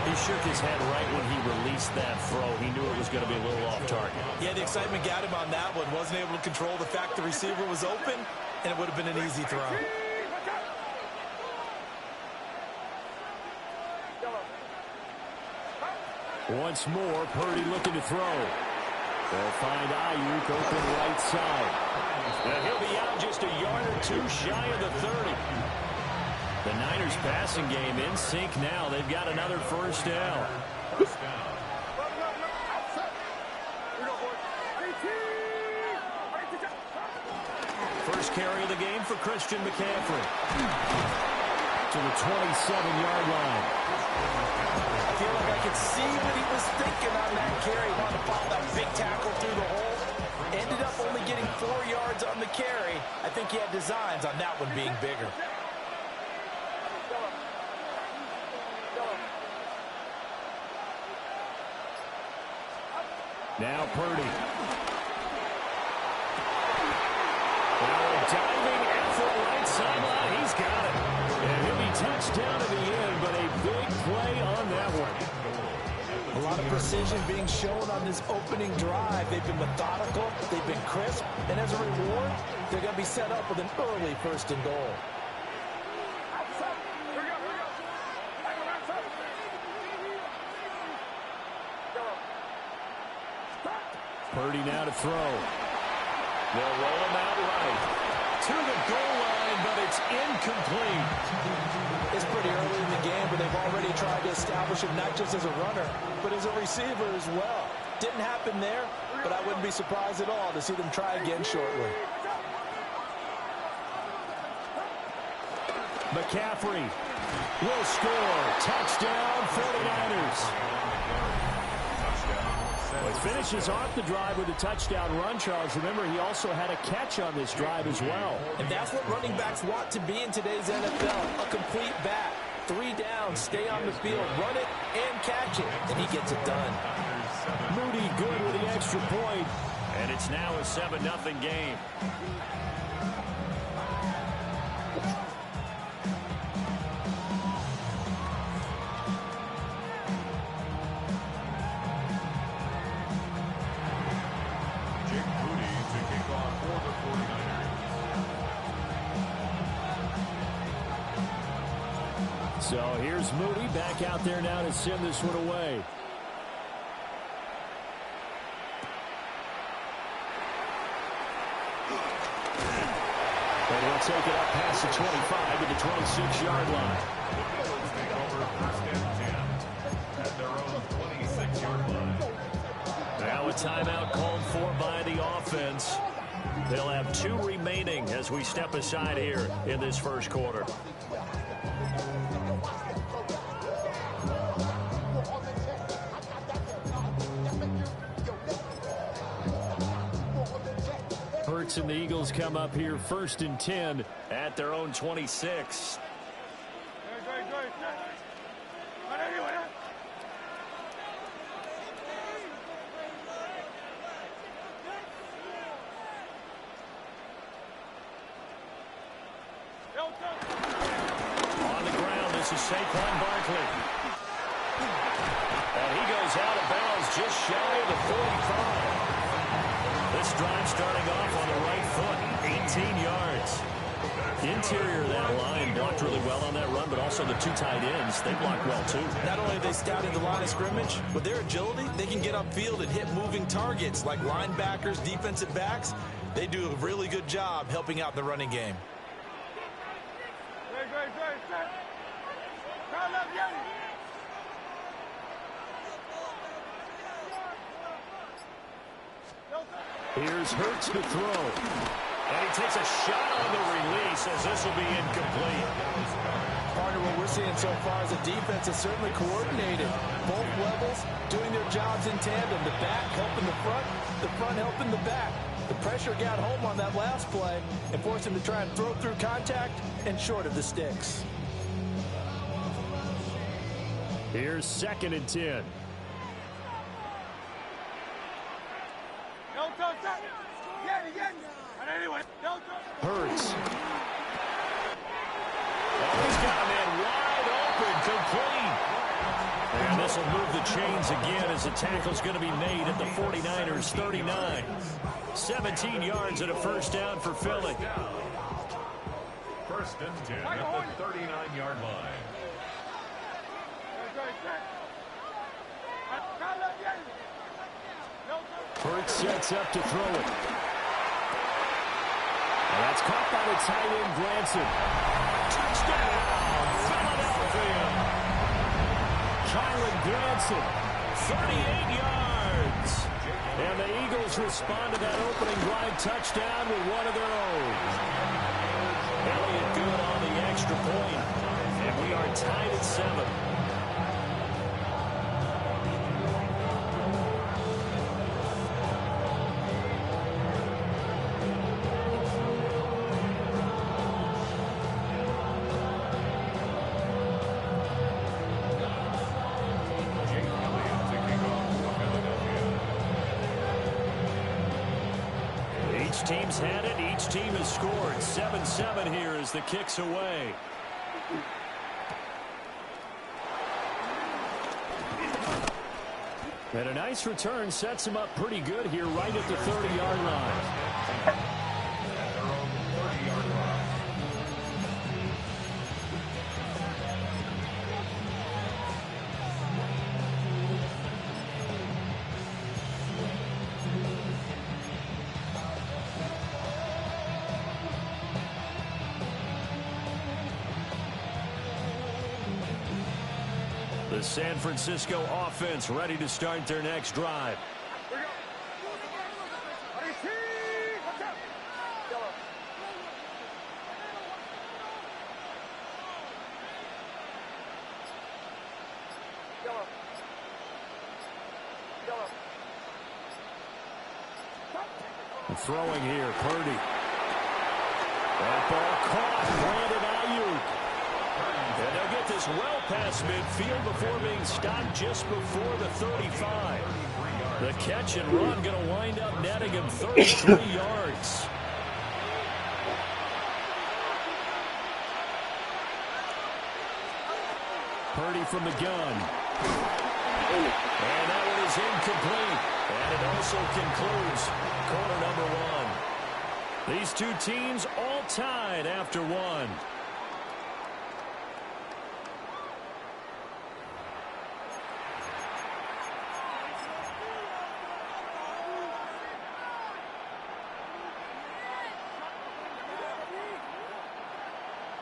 He shook his head right when he released that throw. He knew it was going to be a little off target. Yeah, the excitement got him on that one. Wasn't able to control the fact the receiver was open, and it would have been an easy throw. Once more, Purdy looking to throw. They'll find Ayuk open right side. And he'll be out just a yard or two shy of the 30. The Niners passing game in sync now. They've got another first down. First carry of the game for Christian McCaffrey. To the 27-yard line. I feel like I could see what he was thinking on that carry. Wanted to follow that big tackle through the hole. Ended up only getting 4 yards on the carry. I think he had designs on that one being bigger. Now Purdy. Now a diving effort right sideline. He's got it. And he'll be touched down to the end, but a big play on that one. A lot of precision being shown on this opening drive. They've been methodical, they've been crisp, and as a reward, they're going to be set up with an early 1st and goal. Purdy now to throw. They'll roll him out right to the goal line, but it's incomplete. It's pretty early in the game, but they've already tried to establish him not just as a runner, but as a receiver as well. Didn't happen there, but I wouldn't be surprised at all to see them try again shortly. McCaffrey will score. Touchdown, 49ers. With Finishes off the drive with a touchdown run, Charles. Remember, he also had a catch on this drive as well. And that's what running backs want to be in today's NFL, a complete back. 3 downs, stay on the field, run it, and catch it. And he gets it done. Moody good with the extra point. And it's now a 7-0 game. So here's Moody back out there now to send this one away. And he'll take it up past the 25 to the 26-yard line. Take over first and 10 at their own 26-yard line. Now a timeout called for by the offense. They'll have 2 remaining as we step aside here in this first quarter. Hurts and the Eagles come up here first and 10 at their own 26. On the ground, this is Saquon Barkley. And he goes out of bounds just shy of the 45. This drive starting off on the right foot, 18 yards. The interior of that line blocked really well on that run, but also the 2 tight ends, they blocked well too. Not only have they scouted the line of scrimmage, with their agility, they can get upfield and hit moving targets like linebackers, defensive backs. They do a really good job helping out in the running game. Here's Hurts to throw. And he takes a shot on the release as this will be incomplete. Partner, what we're seeing so far is the defense is certainly coordinated. Both levels doing their jobs in tandem. The back helping the front helping the back. The pressure got home on that last play and forced him to try and throw through contact and short of the sticks. Here's 2nd and 10. Hurts. Oh, he's got a man wide open, complete. And this will move the chains again as the tackle's going to be made at the 49ers' 39. 17 yards and a first down for Philly. First and 10 at the 39-yard line. Hurts sets up to throw it. And that's caught by the tight end, Granson. Touchdown, Philadelphia. Kylan Granson, 38 yards. And the Eagles respond to that opening drive touchdown with one of their own. Elliott good on the extra point. And we are tied at 7. Team's had it. Each team has scored. 7-7 here as the kick's away. And a nice return sets him up pretty good here right at the 30-yard line. The San Francisco offense ready to start their next drive. And throwing here, Purdy. That ball caught, Brandon Ayuk. And they'll get this well past midfield before being stopped just before the 35. The catch and run going to wind up netting him 33 yards. Purdy from the gun. And that one is incomplete. And it also concludes quarter number one. These two teams all tied after one.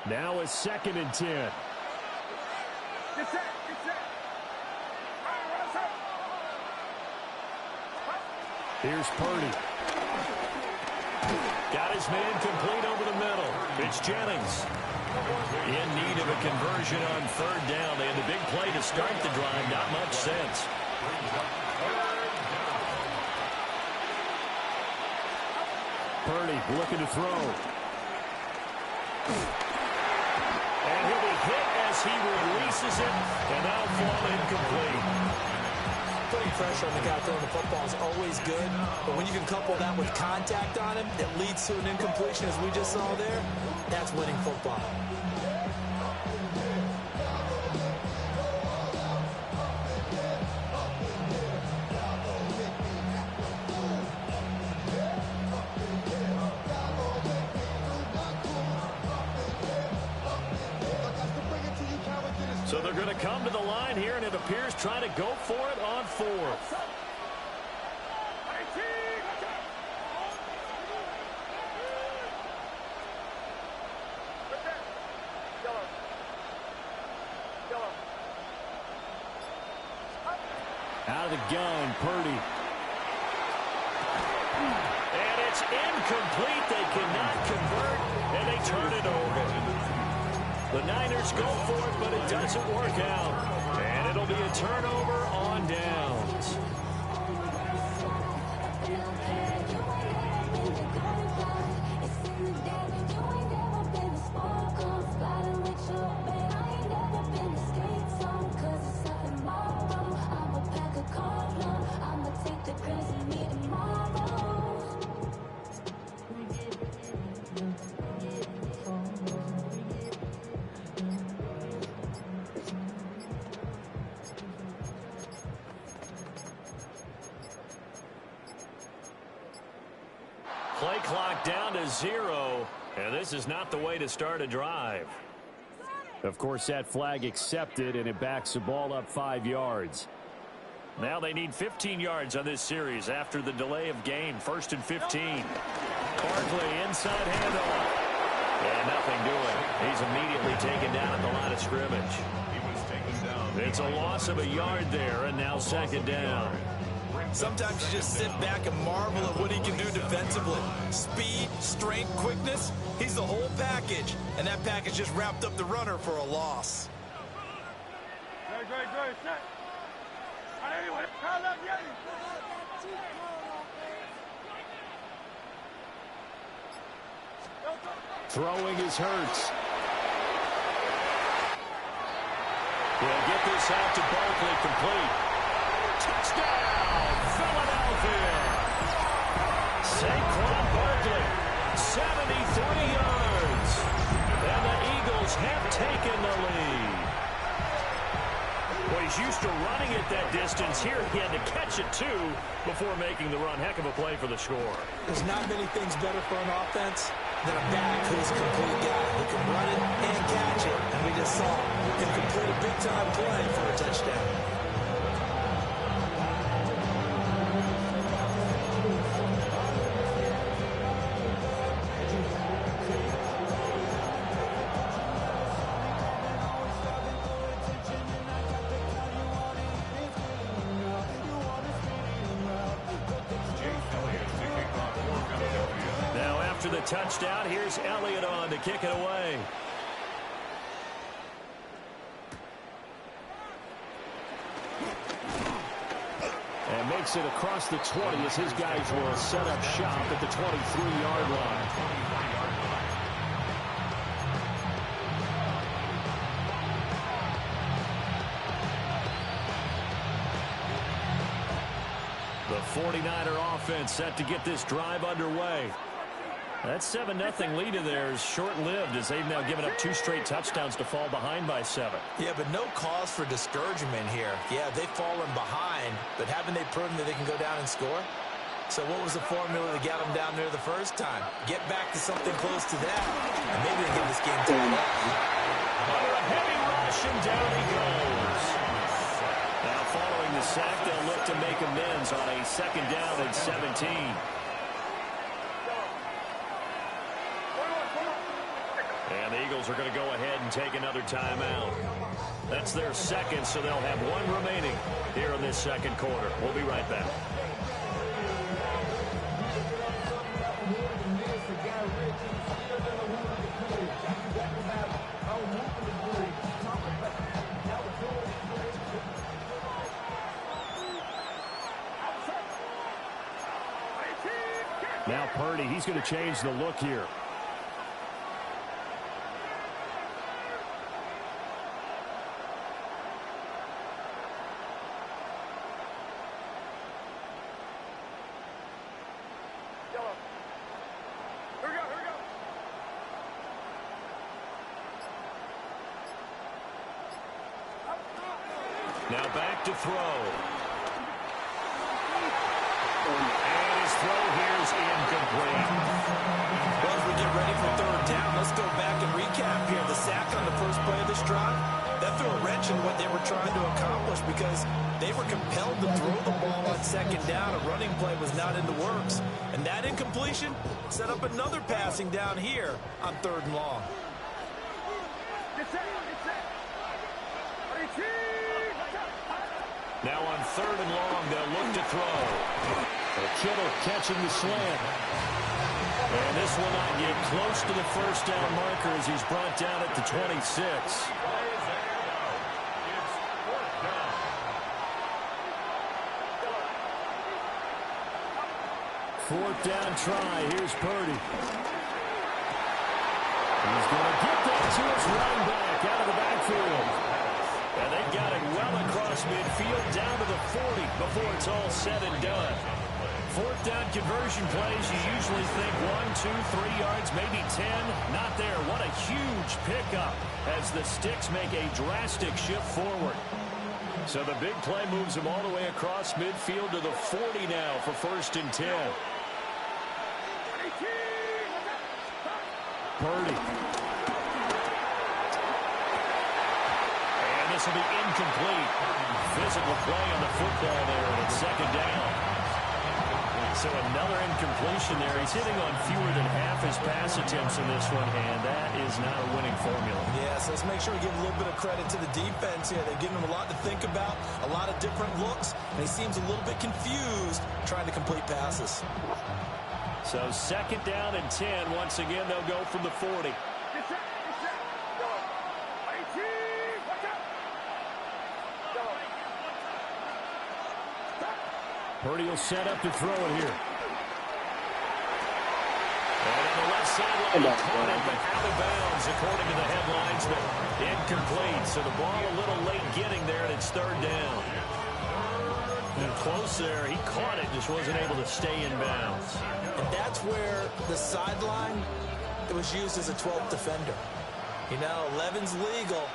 Now it's 2nd and 10. Get set. Here's Purdy. Got his man complete over the middle. It's Jennings. In need of a conversion on 3rd down. They had the big play to start the drive. Not much sense. Purdy looking to throw. And he'll be hit as he releases it. And that'll fall incomplete. Putting pressure on the guy throwing the football is always good, but when you can couple that with contact on him that leads to an incompletion, as we just saw there, that's winning football. So they're going to come to the line here, and it appears trying to go for it on 4th. Out of the gun, Purdy. And it's incomplete. They cannot convert, and they turn it over. The Niners go for it, but it doesn't work out. And it'll be a turnover on downs. Play clock down to 0, and this is not the way to start a drive. Of course, that flag accepted, and it backs the ball up 5 yards. Now they need 15 yards on this series after the delay of game. 1st and 15. Barkley inside handoff. And nothing doing. He's immediately taken down at the line of scrimmage. It's a loss of a yard there, and now 2nd down. Sometimes you just sit back and marvel at what he can do defensively. Speed, strength, quickness, he's the whole package. And that package just wrapped up the runner for a loss. Great. Set. Throwing is Hurts. We'll get this out to Barkley, complete. Touchdown, Philadelphia. Saquon Barkley, 73 yards. And the Eagles have taken the lead. Well, he's used to running it that distance. Here he had to catch it, too, before making the run. Heck of a play for the score. There's not many things better for an offense than a back who's a complete guy who can run it and catch it. And we just saw him complete a big-time play for a touchdown. The touchdown. Here's Elliott on to kick it away. And makes it across the 20 as his guys will set up shop at the 23-yard line. The 49er offense set to get this drive underway. That 7-0 lead of theirs short-lived as they've now given up 2 straight touchdowns to fall behind by 7. Yeah, but no cause for discouragement here. Yeah, they've fallen behind, but haven't they proven that they can go down and score? So what was the formula that got them down there the first time? Get back to something close to that, and maybe they get this game tied up. Under a heavy rush, and down he goes. Now following the sack, they'll look to make amends on a 2nd down and 17. And the Eagles are going to go ahead and take another timeout. That's their 2nd, so they'll have 1 remaining here in this 2nd quarter. We'll be right back. Now Purdy, he's going to change the look here. Now back to throw. And his throw here is incomplete. Well, as we get ready for 3rd down, let's go back and recap here. The sack on the first play of this drive, that threw a wrench in what they were trying to accomplish because they were compelled to throw the ball on 2nd down. A running play was not in the works. And that incompletion set up another passing down here on 3rd and long. Now on 3rd and long, they'll look to throw. Kittle catching the slant. And this will not get close to the 1st down marker as he's brought down at the 26. 4th down try. Here's Purdy. He's going to get that to his running back out of the backfield. And they got it well across midfield down to the 40 before it's all said and done. 4th down conversion plays, you usually think 1, 2, 3 yards, maybe 10. Not there. What a huge pickup as the Sticks make a drastic shift forward. So the big play moves them all the way across midfield to the 40 now for 1st and 10. Purdy. And this will be incomplete. Physical play on the football there, and it's 2nd down. So another incompletion there. He's hitting on fewer than half his pass attempts in this one, and that is not a winning formula. Yeah, so let's make sure we give a little bit of credit to the defense here. They've given him a lot to think about, a lot of different looks, and he seems a little bit confused trying to complete passes. So 2nd down and 10. Once again, they'll go from the 40. Purdy will set up to throw it here. And on the left sideline, he caught it, but out of bounds, according to the headlines, but incomplete. So the ball a little late getting there, and it's 3rd down. And close there. He caught it, just wasn't able to stay in bounds. And that's where the sideline, it was used as a 12th defender. You know, 11's legal.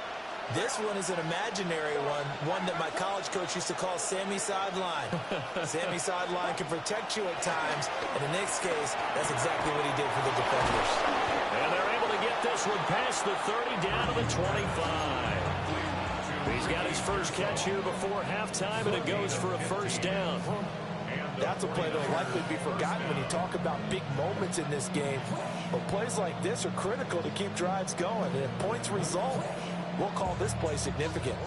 This one is an imaginary one that my college coach used to call Sammy Sideline. Sammy Sideline can protect you at times, and in this case, that's exactly what he did for the defenders. And they're able to get this one past the 30 down to the 25. He's got his first catch here before halftime, and it goes for a 1st down. That's a play that will likely be forgotten when you talk about big moments in this game. But plays like this are critical to keep drives going, and if points result, we'll call this play significant.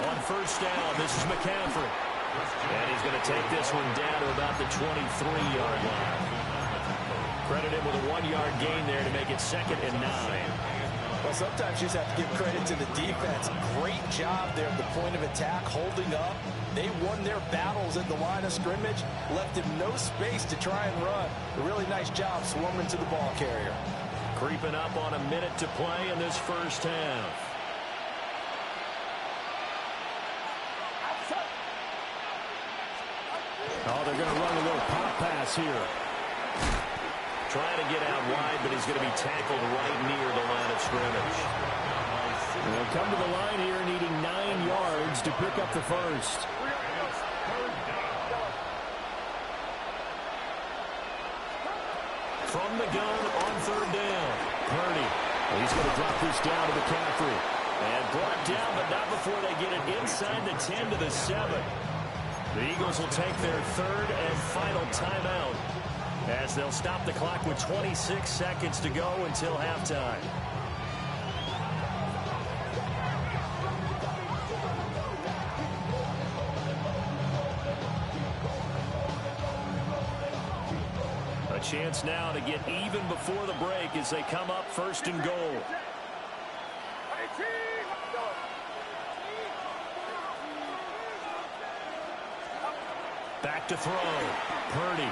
On 1st down, this is McCaffrey. And he's going to take this one down to about the 23-yard line. Credit him with a 1-yard gain there to make it 2nd and 9. Well, sometimes you just have to give credit to the defense. Great job there at the point of attack, holding up. They won their battles at the line of scrimmage, left him no space to try and run. A really nice job swarming to the ball carrier. Creeping up on a minute to play in this first half. Oh, they're going to run a little pop pass here. Trying to get out wide, but he's going to be tackled right near the line of scrimmage. They'll come to the line here needing 9 yards to pick up the first. From the gun on 3rd down. Purdy. He's going to drop this down to McCaffrey. And brought down, but not before they get it inside the 10 to the 7. The Eagles will take their 3rd and final timeout, as they'll stop the clock with 26 seconds to go until halftime. A chance now to get even before the break as they come up 1st and goal. Back to throw. Purdy.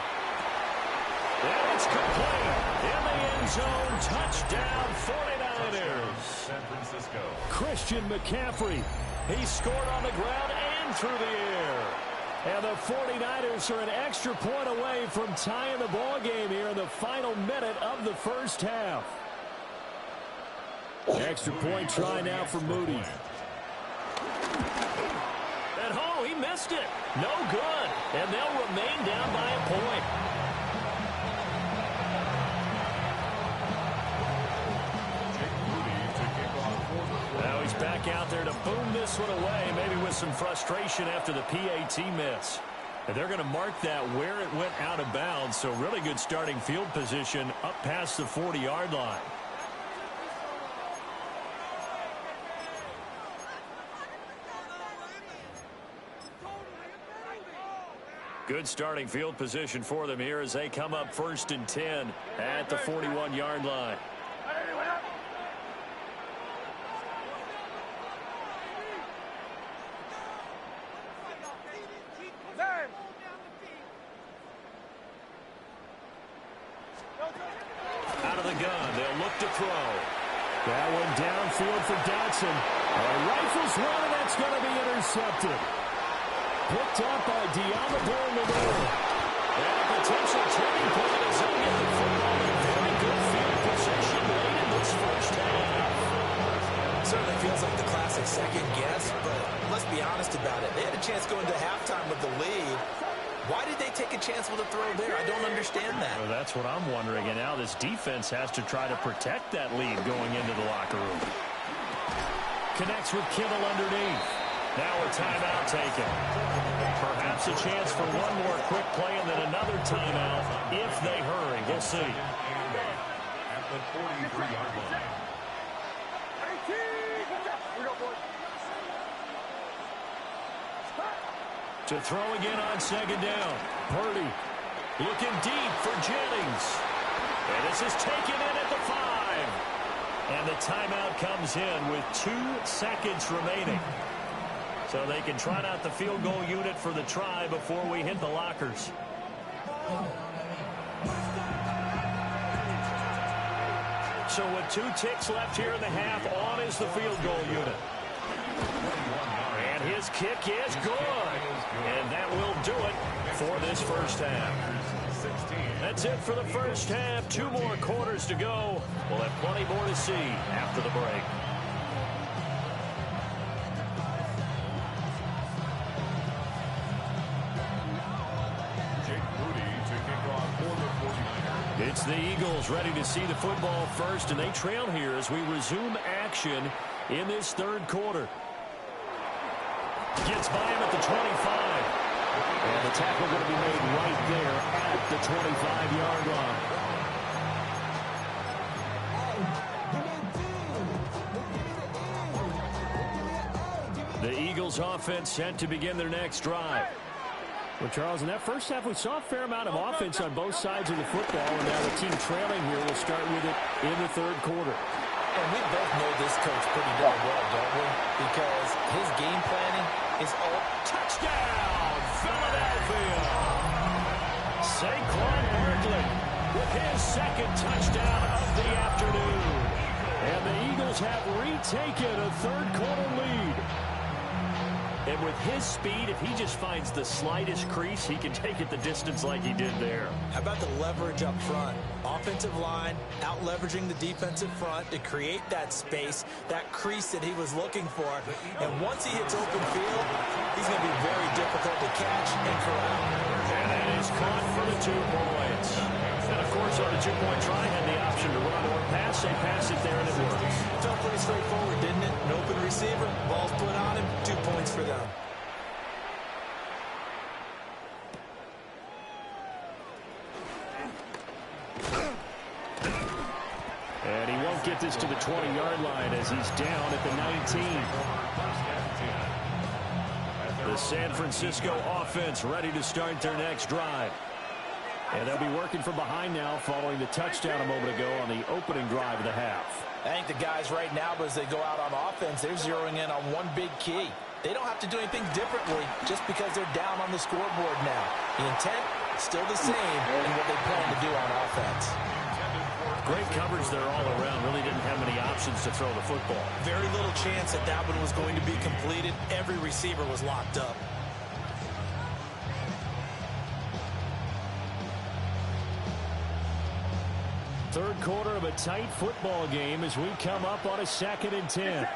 And it's complete. In the end zone. Touchdown 49ers. San Francisco. Christian McCaffrey. He scored on the ground and through the air. And the 49ers are an extra point away from tying the ball game here in the final minute of the first half. Extra point try now for Moody. And oh, he missed it. No good. And they'll remain down by a point. Now he's back out there to boom this one away, maybe with some frustration after the PAT miss. And they're going to mark that where it went out of bounds, so really good starting field position up past the 40-yard line. Good starting field position for them here as they come up 1st and 10 at the 41-yard line. Out of the gun, they'll look to throw. That one downfield for Dotson. Rifles one, and that's going to be intercepted. Picked up by Diamondor Navarro. And a potential turning point as they get the football in very good field position late in this first half. Certainly feels like the classic second guess, but let's be honest about it. They had a chance going to halftime with the lead. Why did they take a chance with a throw there? I don't understand that. Well, that's what I'm wondering. And now this defense has to try to protect that lead going into the locker room. Connects with Kittle underneath. Now a timeout taken. Perhaps a chance for one more quick play and then another timeout if they hurry. We'll see. At the 43-yard line. To throw again on 2nd down. Purdy looking deep for Jennings. And this is taken in at the 5. And the timeout comes in with 2 seconds remaining. So they can try out the field goal unit for the try before we hit the lockers. So with 2 ticks left here in the half, on is the field goal unit. And his kick is good. And that will do it for this first half. That's it for the first half. 2 more quarters to go. We'll have plenty more to see after the break. It's the Eagles ready to see the football first, and they trail here as we resume action in this 3rd quarter. Gets by him at the 25. And the tackle going to be made right there at the 25-yard line. The Eagles offense set to begin their next drive. Well, Charles, in that first half, we saw a fair amount of offense on both sides of the football, and now the team trailing here will start with it in the third quarter. And we both know this coach pretty darn well, don't we? Because his game planning is all touchdown, Philadelphia! Saquon Barkley with his second touchdown of the afternoon. And the Eagles have retaken a third-quarter lead. And with his speed, if he just finds the slightest crease, he can take it the distance like he did there. How about the leverage up front? Offensive line out-leveraging the defensive front to create that space, that crease that he was looking for. And once he hits open field, he's going to be very difficult to catch and corral. And that is caught for the 2 points. And, of course, on the 2-point try, had the option to run or pass. They pass it there, and it works. Felt pretty straightforward, didn't it? An open receiver, ball's put on him, 2 points for them. And he won't get this to the 20-yard line as he's down at the 19. The San Francisco offense ready to start their next drive. And they'll be working from behind now following the touchdown a moment ago on the opening drive of the half. I think the guys right now, as they go out on offense, they're zeroing in on one big key. They don't have to do anything differently just because they're down on the scoreboard now. The intent, still the same in what they plan to do on offense. Great coverage there all around. Really didn't have many options to throw the football. Very little chance that that one was going to be completed. Every receiver was locked up. Third quarter of a tight football game as we come up on a 2nd and 10.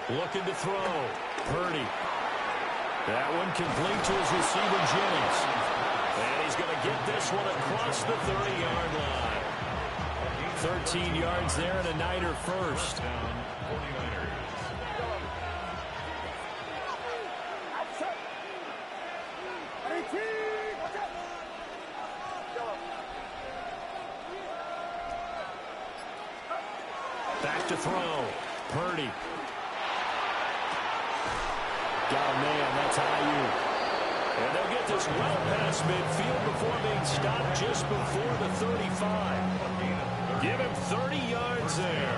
Looking to throw. Purdy. That one complete to his receiver, Jennings. And he's going to get this one across the 30-yard line. 13 yards there and a Niner first. Back to throw. Purdy. Got a man. That's Ayuk. And they'll get this well past midfield before being stopped just before the 35. Give him 30 yards there.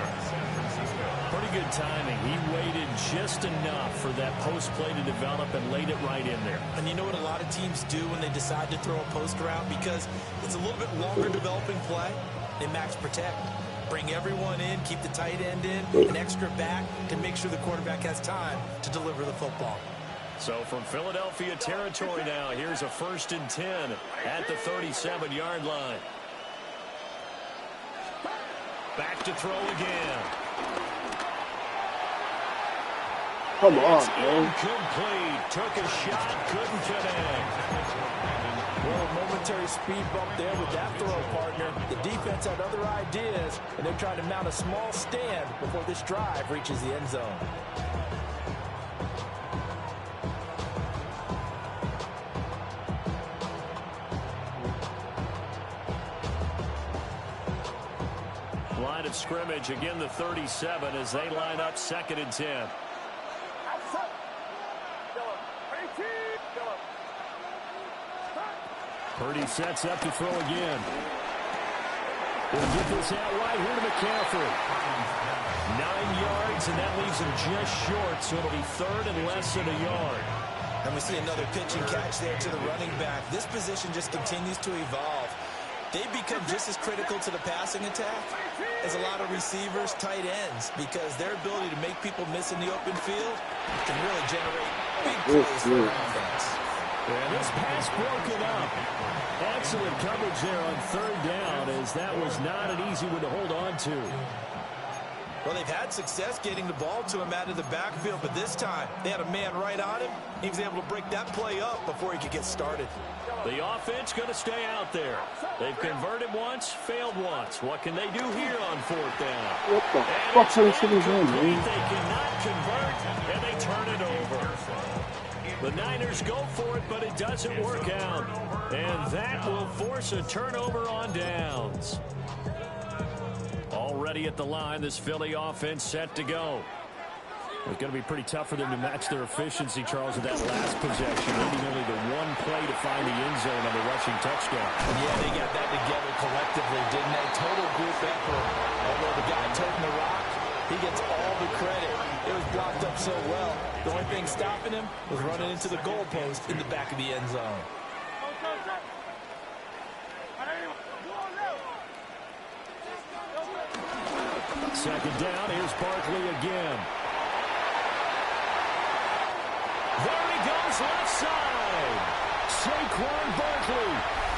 Pretty good timing. He waited just enough for that post play to develop and laid it right in there. And you know what a lot of teams do when they decide to throw a post route? Because it's a little bit longer developing play. They max protect. Bring everyone in, keep the tight end in, an extra back to make sure the quarterback has time to deliver the football. So from Philadelphia territory now, here's a 1st and 10 at the 37-yard line. Back to throw again. Come on, it's man. Incomplete. Took a shot, couldn't connect. Well, a momentary speed bump there with that throw, partner. The defense had other ideas, and they're trying to mount a small stand before this drive reaches the end zone. Line of scrimmage, again the 37 as they line up 2nd and 10. Purdy sets up to throw again. We'll get this out wide here to McCaffrey. 9 yards, and that leaves him just short, so it'll be 3rd and less than a yard. And we see another pitch and catch there to the running back. This position just continues to evolve. They've become just as critical to the passing attack as a lot of receivers, tight ends, because their ability to make people miss in the open field can really generate big plays for their offense. And this pass broken up. Excellent coverage there on 3rd down, as that was not an easy one to hold on to. Well, they've had success getting the ball to him out of the backfield, but this time they had a man right on him. He was able to break that play up before he could get started. The offense going to stay out there. They've converted once, failed once. What can they do here on 4th down? What the fuck are they sitting in, man? They cannot convert, and they turn it over. The Niners go for it, but it doesn't work out. And that will force a turnover on downs. Already at the line, this Philly offense set to go. It's going to be pretty tough for them to match their efficiency, Charles, with that last possession. Needing only the one play to find the end zone on the rushing touchdown. Yeah, they got that together collectively, didn't they? Total group effort. Although the guy taking the rock, he gets all the credit. It was blocked up so well. The only thing stopping him was running into the goalpost in the back of the end zone. Second down, here's Barkley again. There he goes, left side. Saquon Barkley.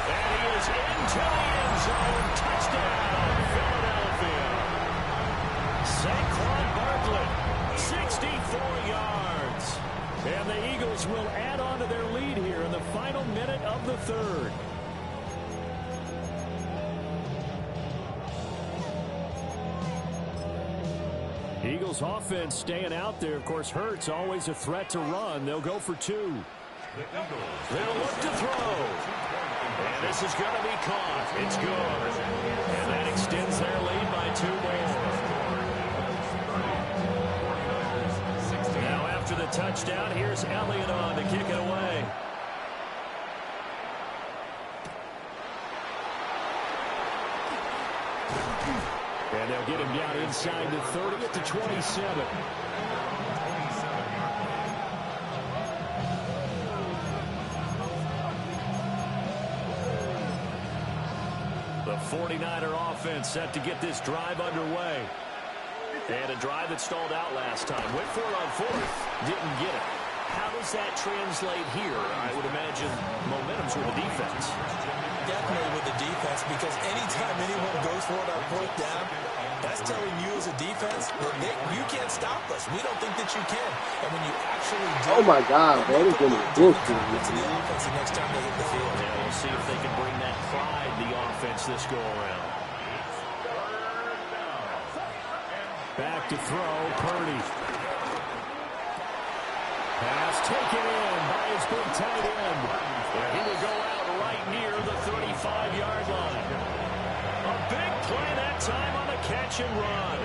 And he is into the end zone. Touchdown, Philadelphia. Saquon Barkley, 64 yards. And the Eagles will add on to their lead here in the final minute of the third. Eagles offense staying out there. Of course, Hurts always a threat to run. They'll go for two. They'll look to throw. And this is going to be caught. It's good. And that extends their lead by 2 more. Now after the touchdown, here's Elliott on to kick it away. And they'll get him down inside the 30 at the 27. The 49er offense set to get this drive underway. And a drive that stalled out last time. Went for it on fourth. Didn't get it. How does that translate here? I would imagine momentum's with the defense. Definitely with the defense, because anytime anyone goes for it on fourth down, that's telling you as a defense that you can't stop us. We don't think that you can. And when you actually do, oh my God, man, it's gonna be it's the offense the next time they hit the field. Yeah, we'll see if they can bring that pride, the offense, this go around. Back to throw, Purdy. Pass taken in by his big tight end. And he will go out right near the 35-yard line. A big play that time on the catch and run.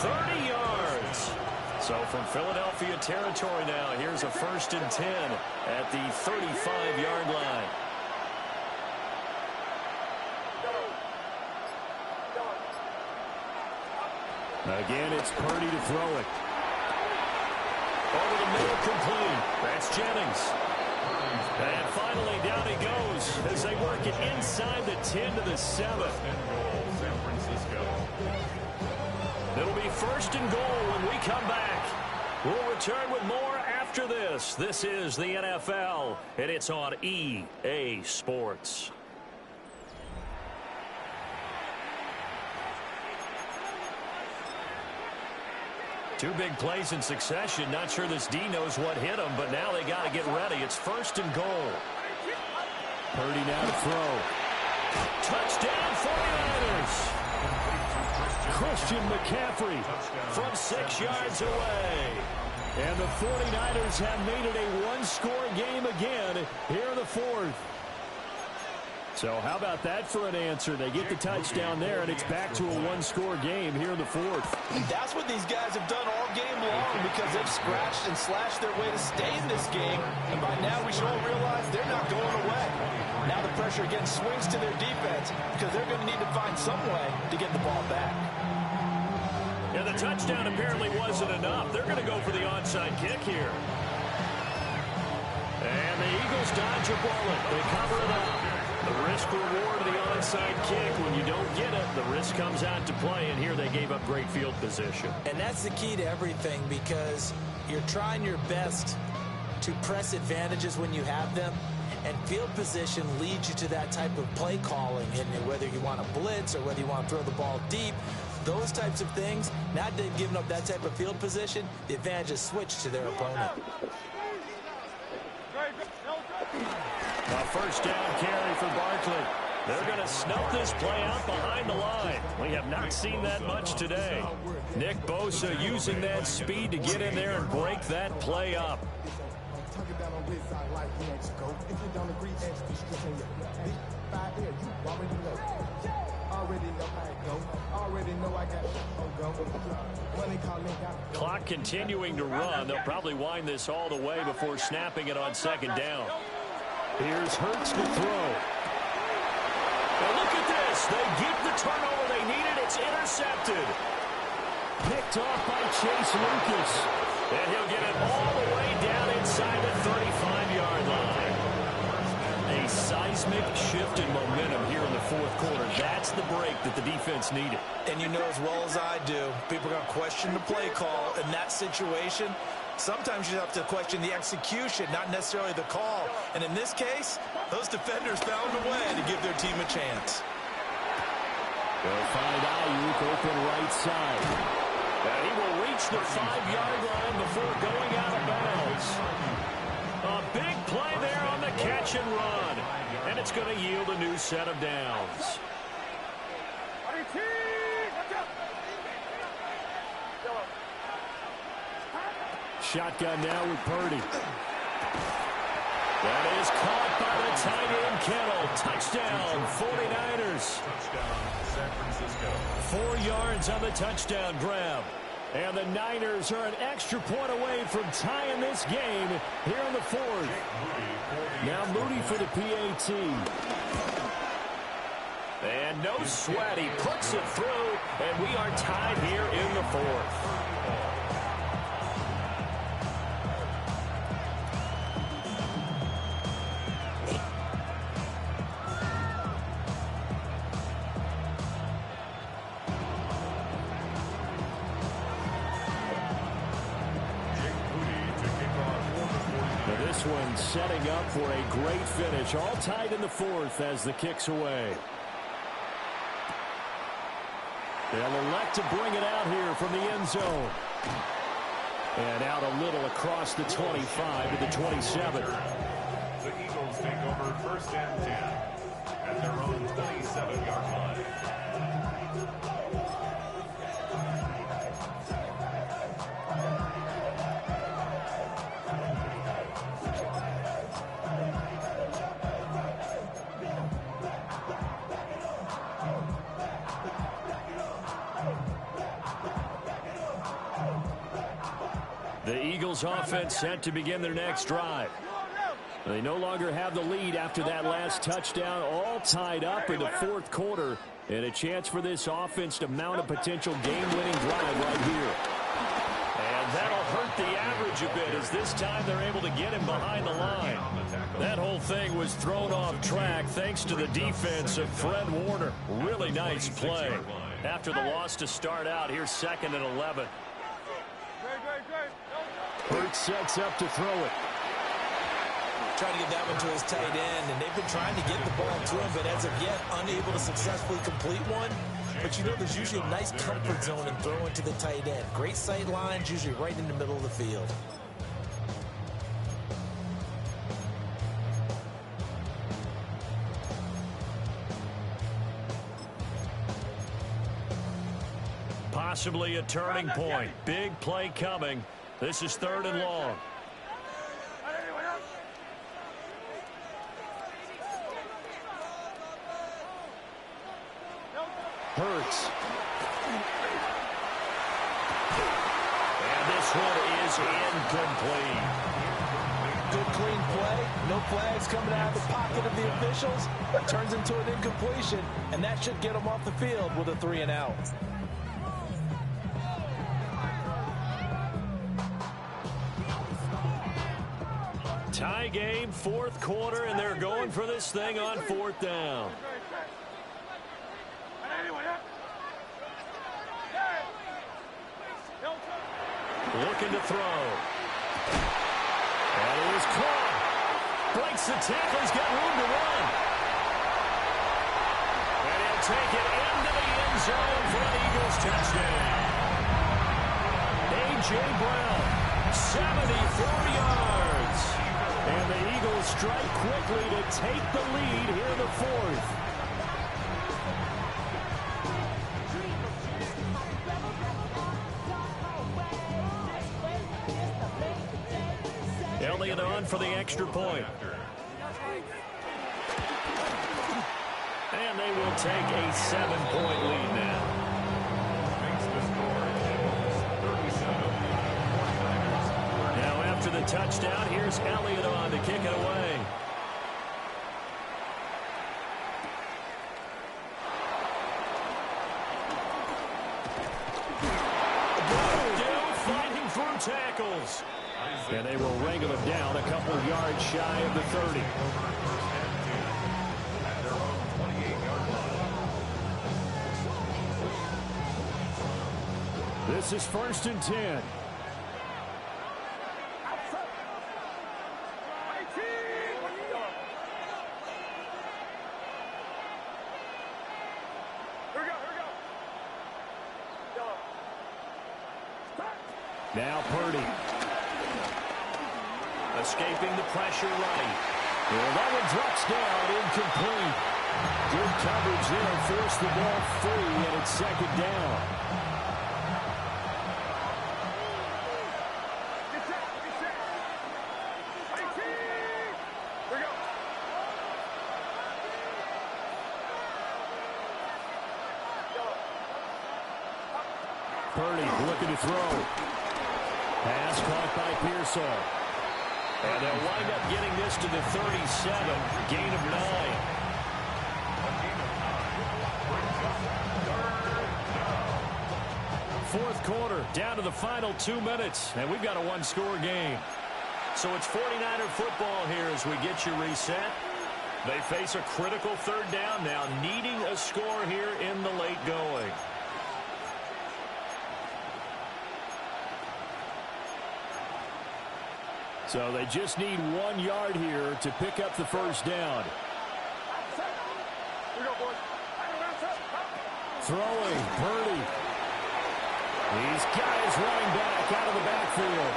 30 yards. So from Philadelphia territory now, here's a 1st and 10 at the 35-yard line. Again, it's Purdy to throw it. Over the middle, complete. That's Jennings. And finally, down he goes as they work it inside the 10 to the 7. It'll be 1st and goal when we come back. We'll return with more after this. This is the NFL, and it's on EA Sports. Two big plays in succession. Not sure this D knows what hit him, but now they got to get ready. It's 1st and goal. Purdy now to throw. Touchdown 49ers. Christian McCaffrey from 6 yards away. And the 49ers have made it a one-score game again here in the 4th. So how about that for an answer? They get the touchdown there, and it's back to a one-score game here in the 4th. And that's what these guys have done all game long, because they've scratched and slashed their way to stay in this game. And by now we should all realize they're not going away. Now the pressure again swings to their defense, because they're going to need to find some way to get the ball back. Yeah, the touchdown apparently wasn't enough. They're going to go for the onside kick here. And the Eagles dodge a bullet. They cover it up. The risk-reward of the onside kick, when you don't get it, the risk comes out to play, and here they gave up great field position. And that's the key to everything, because you're trying your best to press advantages when you have them, and field position leads you to that type of play calling, and whether you want to blitz or whether you want to throw the ball deep, those types of things, now that they've given up that type of field position, the advantage is switched to their opponent. A 1st down carry for Barkley. They're going to snuff this play out behind the line. We have not seen that much today. Nick Bosa using that speed to get in there and break that play up. Let's go. If you don't agree, ask the streets in your big fire there. You already know. Already know how it go. Already know I got go. Money calling out. Clock continuing to run. They'll probably wind this all the way before snapping it on second down. Here's Hurts to throw. And look at this. They get the turnover they needed. It's intercepted. Picked off by Chase Lucas. And he'll get it all the way down inside the 35-yard line. A seismic shift in momentum here in the fourth quarter. That's the break that the defense needed. And you know as well as I do, people are going to question the play call in that situation. Sometimes you have to question the execution, not necessarily the call. And in this case, those defenders found a way to give their team a chance. They'll find Ayuk open right side. And he will reach the 5-yard line before going out of bounds. A big play there on the catch and run. And it's going to yield a new set of downs. Shotgun now with Purdy. That is caught by the tight end Kittle. Touchdown, 49ers. Touchdown, San Francisco. 4 yards on the touchdown grab. And the Niners are an extra point away from tying this game here in the fourth. Now Moody for the PAT. And no sweat. He puts it through, and we are tied here in the fourth. One setting up for a great finish. All tied in the fourth as the kick's away. They'll elect to bring it out here from the end zone. And out a little across the 25 to the 27. The Eagles take over first and 10 at their own 27-yard line. The Eagles offense set to begin their next drive. They no longer have the lead after that last touchdown, all tied up in the fourth quarter, and a chance for this offense to mount a potential game-winning drive right here. And that'll hurt the average a bit as this time they're able to get him behind the line. That whole thing was thrown off track thanks to the defense of Fred Warner. Really nice play. After the loss to start out, here's 2nd and 11. Hurts sets up to throw it. Trying to get that one to his tight end, and they've been trying to get the ball to him, but as of yet, unable to successfully complete one. But you know there's usually a nice comfort zone in throwing to the tight end. Great sight lines, usually right in the middle of the field. Possibly a turning point. Big play coming. This is 3rd and long. Hurts. And this one is incomplete. Good clean play. No flags coming out of the pocket of the officials. It turns into an incompletion, and that should get them off the field with a 3 and out. Tie game, 4th quarter, and they're going for this thing on 4th down. Looking to throw. And it is caught. Breaks the tackle. He's got room to run. And he'll take it into the end zone for an Eagles touchdown. A.J. Brown, 74 yards. And the Eagles strike quickly to take the lead here in the fourth. They'll Elliott on for the extra point. And they will take a 7-point lead now. Makes the score 37-49ers. Now after the touchdown, here's Elliott on to kick it away. Tackles. And they will wrangle him down a couple of yards shy of the 30. This is 1st and 10. Now Purdy. Escaping the pressure right. Well, that one drops down, incomplete. Good coverage there, forced the ball free, and it's 2nd down. Purdy looking to throw. Pass caught by Pearsall. And they'll wind up getting this to the 37. Gain of 9. Fourth quarter, down to the final 2 minutes. And we've got a one-score game. So it's 49er football here as we get you reset. They face a critical 3rd down now, needing a score here in the late going. So they just need 1 yard here to pick up the 1st down. Throwing, Purdy. He's got his running back out of the backfield.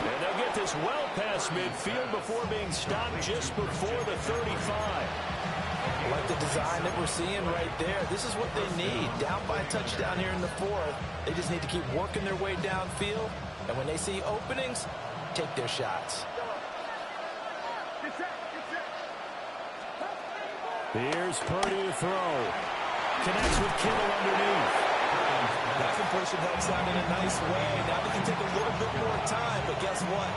And they'll get this well past midfield before being stopped just before the 35. Like the design that we're seeing right there. This is what they need. Down by a touchdown here in the 4th. They just need to keep working their way downfield. And when they see openings, take their shots. Here's Purdy to throw. Connects with Kittle underneath. That completion helps out in a nice way. Now they can take a little bit more time, but guess what?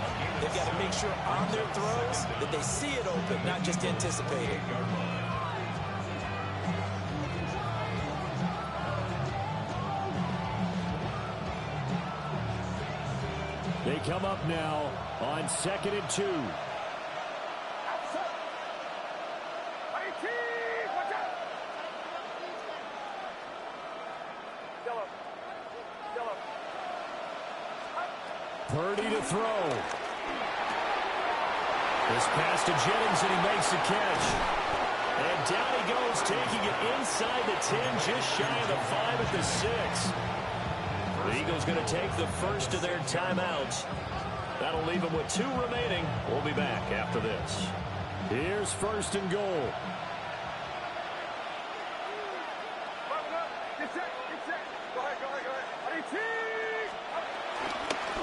They've got to make sure on their throws that they see it open, not just anticipate it. They come up now on 2nd and 2. Purdy to throw. This pass to Jennings, and he makes the catch. And down he goes, taking it inside the 10, just shy of the 5 at the 6. The Eagles going to take the first of their timeouts. That'll leave them with 2 remaining. We'll be back after this. Here's 1st and goal.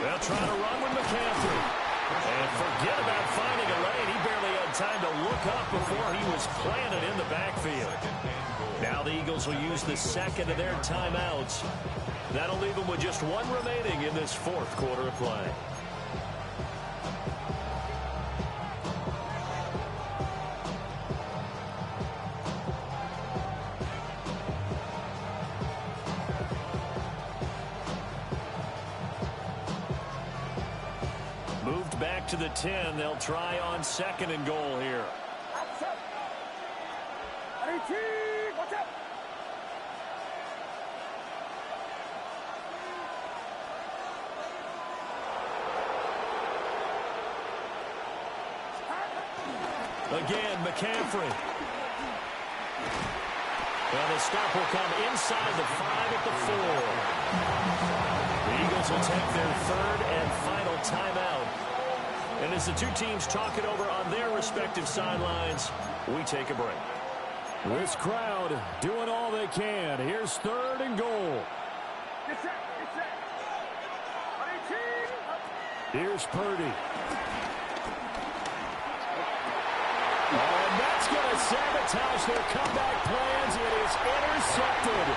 They'll try to run with McCaffrey. And forget about finding a lane. He barely had time to look up before he was planted in the backfield. Now the Eagles will use the 2nd of their timeouts. That'll leave them with just 1 remaining in this 4th quarter of play. Moved back to the 10. They'll try on 2nd and goal here. Again, McCaffrey. Well, the stop will come inside the 5 at the 4. The Eagles will take their 3rd and final timeout. And as the 2 teams talk it over on their respective sidelines, we take a break. This crowd doing all they can. Here's 3rd and goal. Here's Purdy. sabotage their comeback plans. It is intercepted.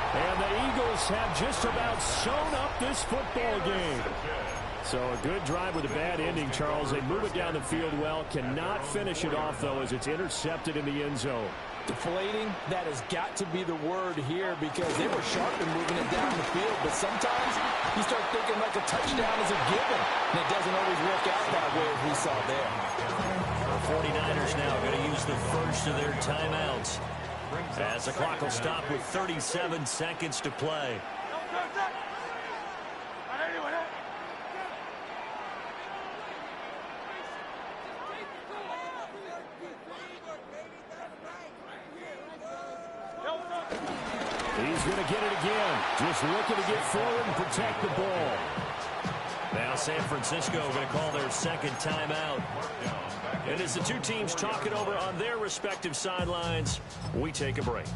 And the Eagles have just about sewn up this football game. So a good drive with a bad ending, Charles. They move it down the field well. Cannot finish it off, though, as it's intercepted in the end zone. Deflating, that has got to be the word here because they were sharp in moving it down the field. But sometimes you start thinking like a touchdown is a given. And it doesn't always work out that way as we saw there. The 49ers now going to use the first of their timeouts as the clock will stop with 37 seconds to play. He's going to get it again. Just looking to get forward and protect the ball. Now San Francisco going to call their second timeout. And as the two teams talk it over on their respective sidelines, we take a break.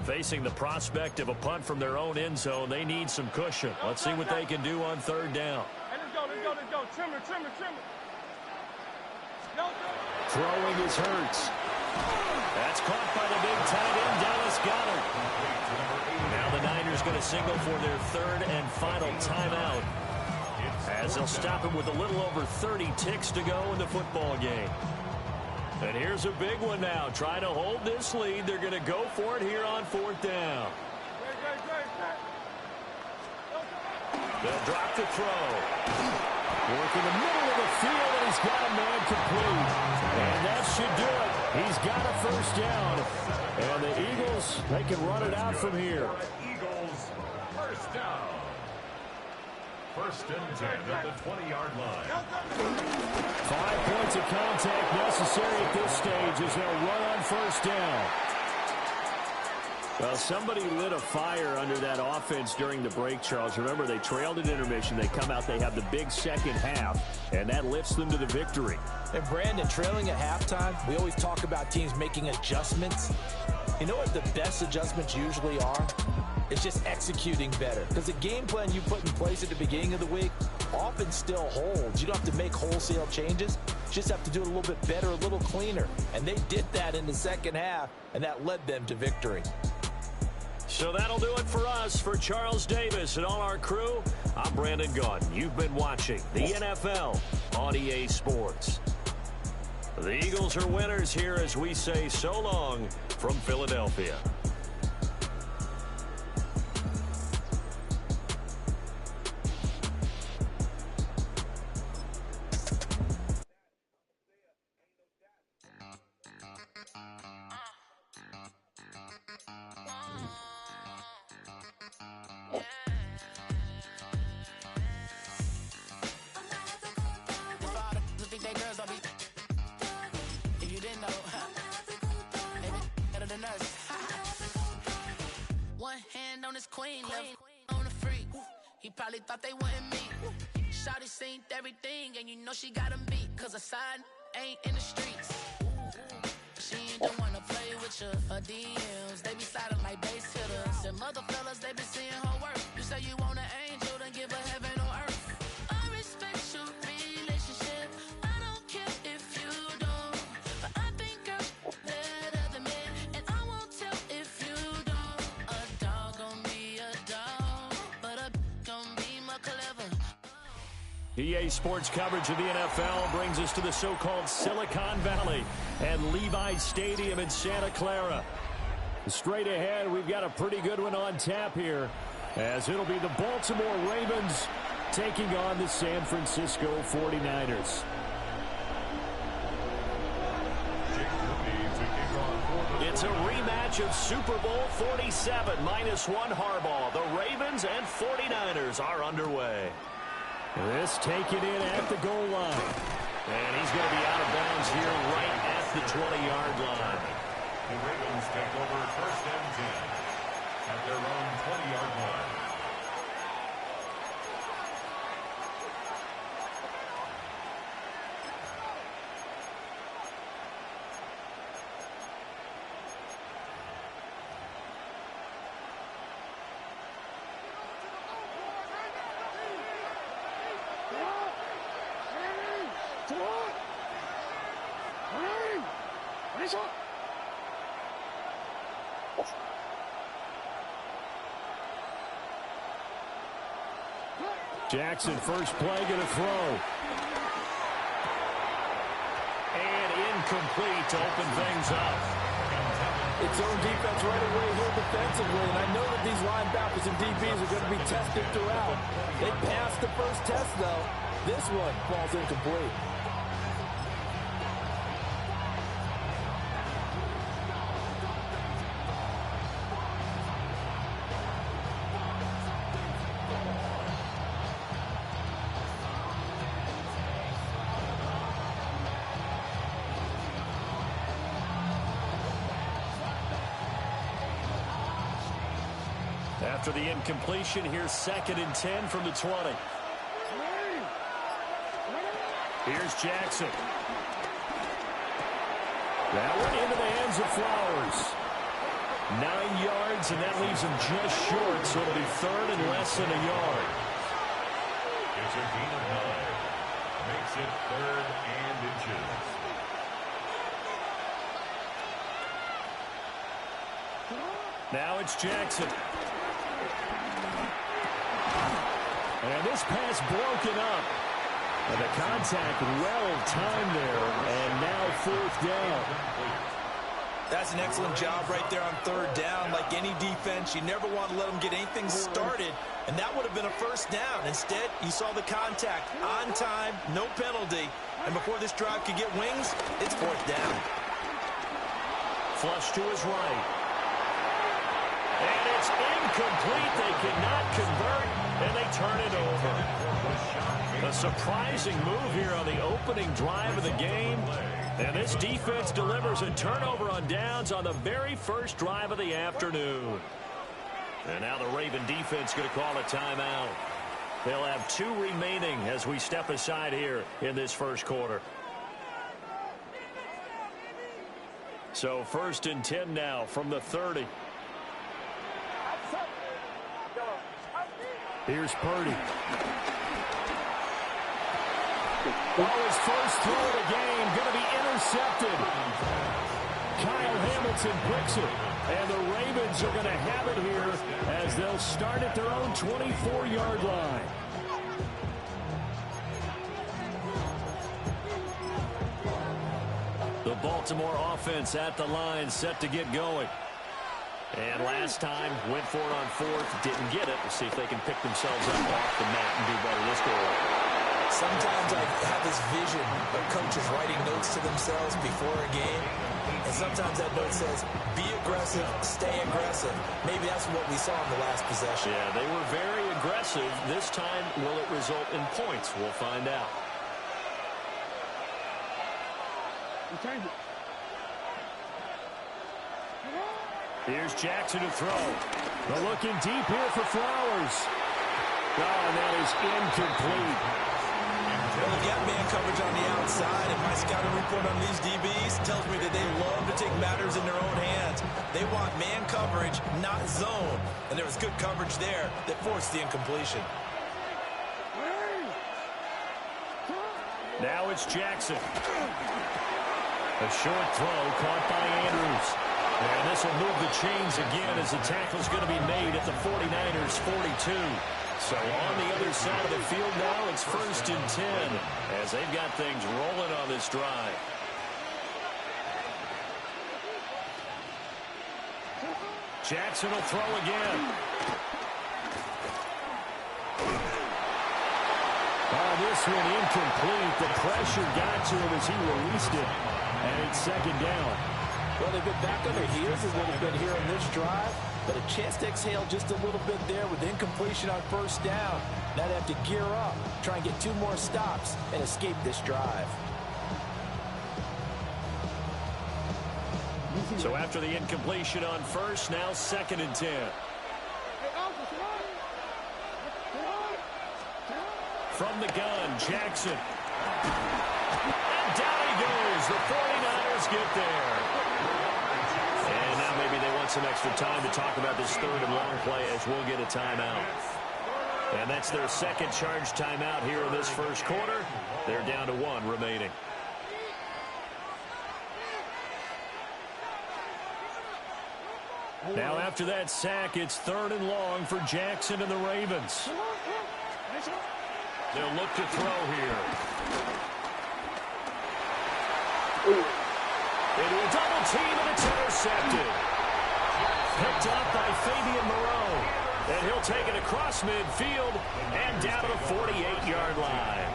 Facing the prospect of a punt from their own end zone, they need some cushion. Let's see what they can do on third down. Hey, let's go. Trimmer. Throwing is Hurts. That's caught by the big tight end, Dallas Goedert. Now the Niners going to signal for their third and final timeout, as they'll stop him with a little over 30 ticks to go in the football game. And here's a big one now. Trying to hold this lead. They're going to go for it here on fourth down. They'll drop the throw. Working the middle of the field, and he's got a man complete. And that should do it. He's got a first down. And the Eagles, they can run it out from here. Eagles, first down. First and 10 at the 20-yard line. 5 points of contact necessary at this stage as they'll run on first down. Well, somebody lit a fire under that offense during the break, Charles. Remember, they trailed at intermission. They come out, they have the big second half, and that lifts them to the victory. And Brandon, trailing at halftime, we always talk about teams making adjustments. You know what the best adjustments usually are? It's just executing better. Because the game plan you put in place at the beginning of the week often still holds. You don't have to make wholesale changes. You just have to do it a little bit better, a little cleaner. And they did that in the second half, and that led them to victory. So that'll do it for us. For Charles Davis and all our crew, I'm Brandon Gaudin. You've been watching the NFL on EA Sports. The Eagles are winners here as we say so long from Philadelphia. Probably thought they wouldn't meet. Shawty seen everything, and you know she got him beat. Cause her side ain't in the streets. She ain't the one to play with you. Her DMs, they be sliding like base hitters. And mother fellas, they be seeing her work. You say you want an angel, then give her heaven on earth. I respect your relationship. I don't care if you don't. But I think girls better than men. And I won't tell if you don't. A dog gon' be a dog. But a gon' be more clever. EA Sports coverage of the NFL brings us to the so-called Silicon Valley and Levi's Stadium in Santa Clara. Straight ahead, we've got a pretty good one on tap here, as it'll be the Baltimore Ravens taking on the San Francisco 49ers. It's a rematch of Super Bowl 47, -1 Harbaugh. The Ravens and 49ers are underway. This taken in at the goal line. And he's going to be out of bounds here right at the 20-yard line. The Ravens take over first and 10 at their own 20-yard line. Jackson, first play, going to throw. And incomplete to open things up. Its own defense right away here defensively, and I know that these linebackers and DBs are going to be tested throughout. They passed the first test, though. This one falls incomplete. After the incompletion, here's 2nd and 10 from the 20. Here's Jackson. That went into the hands of Flowers. 9 yards, and that leaves him just short, so it'll be 3rd and less than a yard. It's a gain of 9. Makes it 3rd and inches. Now it's Jackson. And this pass broken up. And the contact well-timed there. And now 4th down. That's an excellent job right there on 3rd down. Like any defense, you never want to let them get anything started. And that would have been a 1st down. Instead, you saw the contact on time, no penalty. And before this drive could get wings, it's 4th down. Flush to his right. And it's incomplete. They cannot convert, and they turn it over. A surprising move here on the opening drive of the game. And this defense delivers a turnover on downs on the very first drive of the afternoon. And now the Raven defense going to call a timeout. They'll have 2 remaining as we step aside here in this first quarter. So 1st and 10 now from the 30. Here's Purdy. Oh, his first throw of the game going to be intercepted. Kyle Hamilton picks it. And the Ravens are going to have it here as they'll start at their own 24-yard line. The Baltimore offense at the line, set to get going. And last time, went for it on 4th, didn't get it. We'll see if they can pick themselves up off the mat and do better this go around. Sometimes I have this vision of coaches writing notes to themselves before a game. And sometimes that note says, be aggressive, stay aggressive. Maybe that's what we saw in the last possession. Yeah, they were very aggressive. This time, will it result in points? We'll find out. Here's Jackson to throw. They're looking deep here for Flowers. Oh, and that is incomplete. Well, they got man coverage on the outside, and my scouting report on these DBs tells me that they love to take matters in their own hands. They want man coverage, not zone. And there was good coverage there that forced the incompletion. Now it's Jackson. A short throw caught by Andrews. And this will move the chains again as the tackle's going to be made at the 49ers 42. So on the other side of the field now, it's 1st and 10 as they've got things rolling on this drive. Jackson will throw again. Oh, this one incomplete. The pressure got to him as he released it. And it's 2nd down. Well, they've been back on their heels a little bit here in this drive, but a chance to exhale just a little bit there with incompletion on 1st down. Now they have to gear up, try and get 2 more stops, and escape this drive. So after the incompletion on 1st, now 2nd and 10. From the gun, Jackson. And down he goes. The 49ers get there. And now maybe they want some extra time to talk about this 3rd and long play as we'll get a timeout. And that's their 2nd charge timeout here in this first quarter. They're down to 1 remaining. Now after that sack, it's 3rd and long for Jackson and the Ravens. They'll look to throw here. Into a double team, and it's intercepted. Picked up by Fabian Moreau. And he'll take it across midfield and down to the 48-yard line.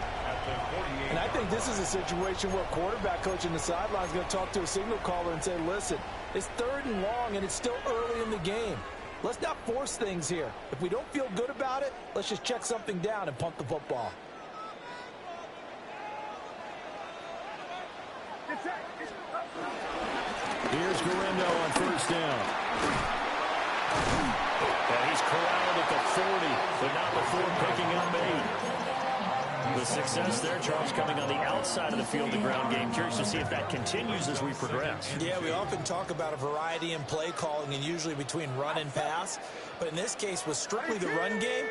And I think this is a situation where a quarterback coach in the sideline is going to talk to a signal caller and say, listen, it's 3rd and long, and it's still early in the game. Let's not force things here. If we don't feel good about it, let's just check something down and punt the football. Here's Guerrero on 1st down. And he's corralled at the 40, but not before picking up 8. The success there, Charles, coming on the outside of the field, the ground game. Curious to see if that continues as we progress. Yeah, we often talk about a variety in play calling and usually between run and pass. But in this case, with strictly the run game,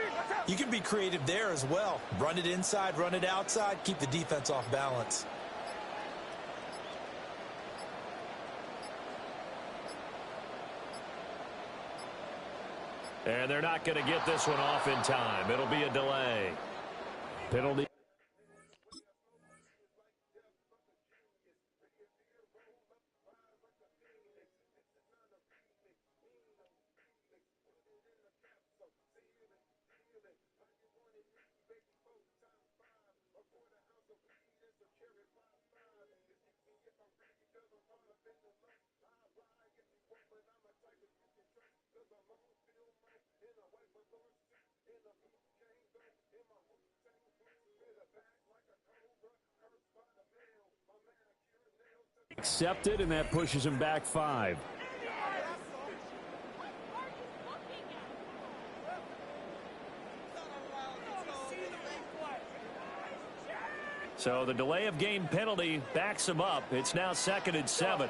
you can be creative there as well. Run it inside, run it outside, keep the defense off balance. And they're not going to get this one off in time. It'll be a delay. Penalty. Accepted, and that pushes him back 5. So the delay of game penalty backs him up. It's now 2nd and 7.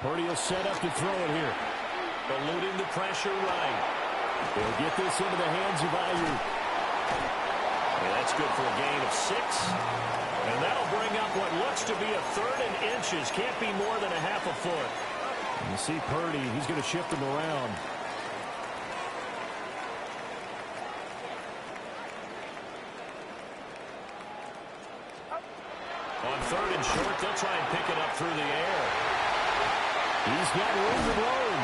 Purdy will set up to throw it here. Eluding the pressure right. They'll get this into the hands of Ayuk. And that's good for a gain of 6. And that'll bring up what looks to be a 3rd and inches. Can't be more than a half a foot. And you see Purdy, he's going to shift him around. On 3rd and short, they'll try and pick it up through the air. He's got room to roam.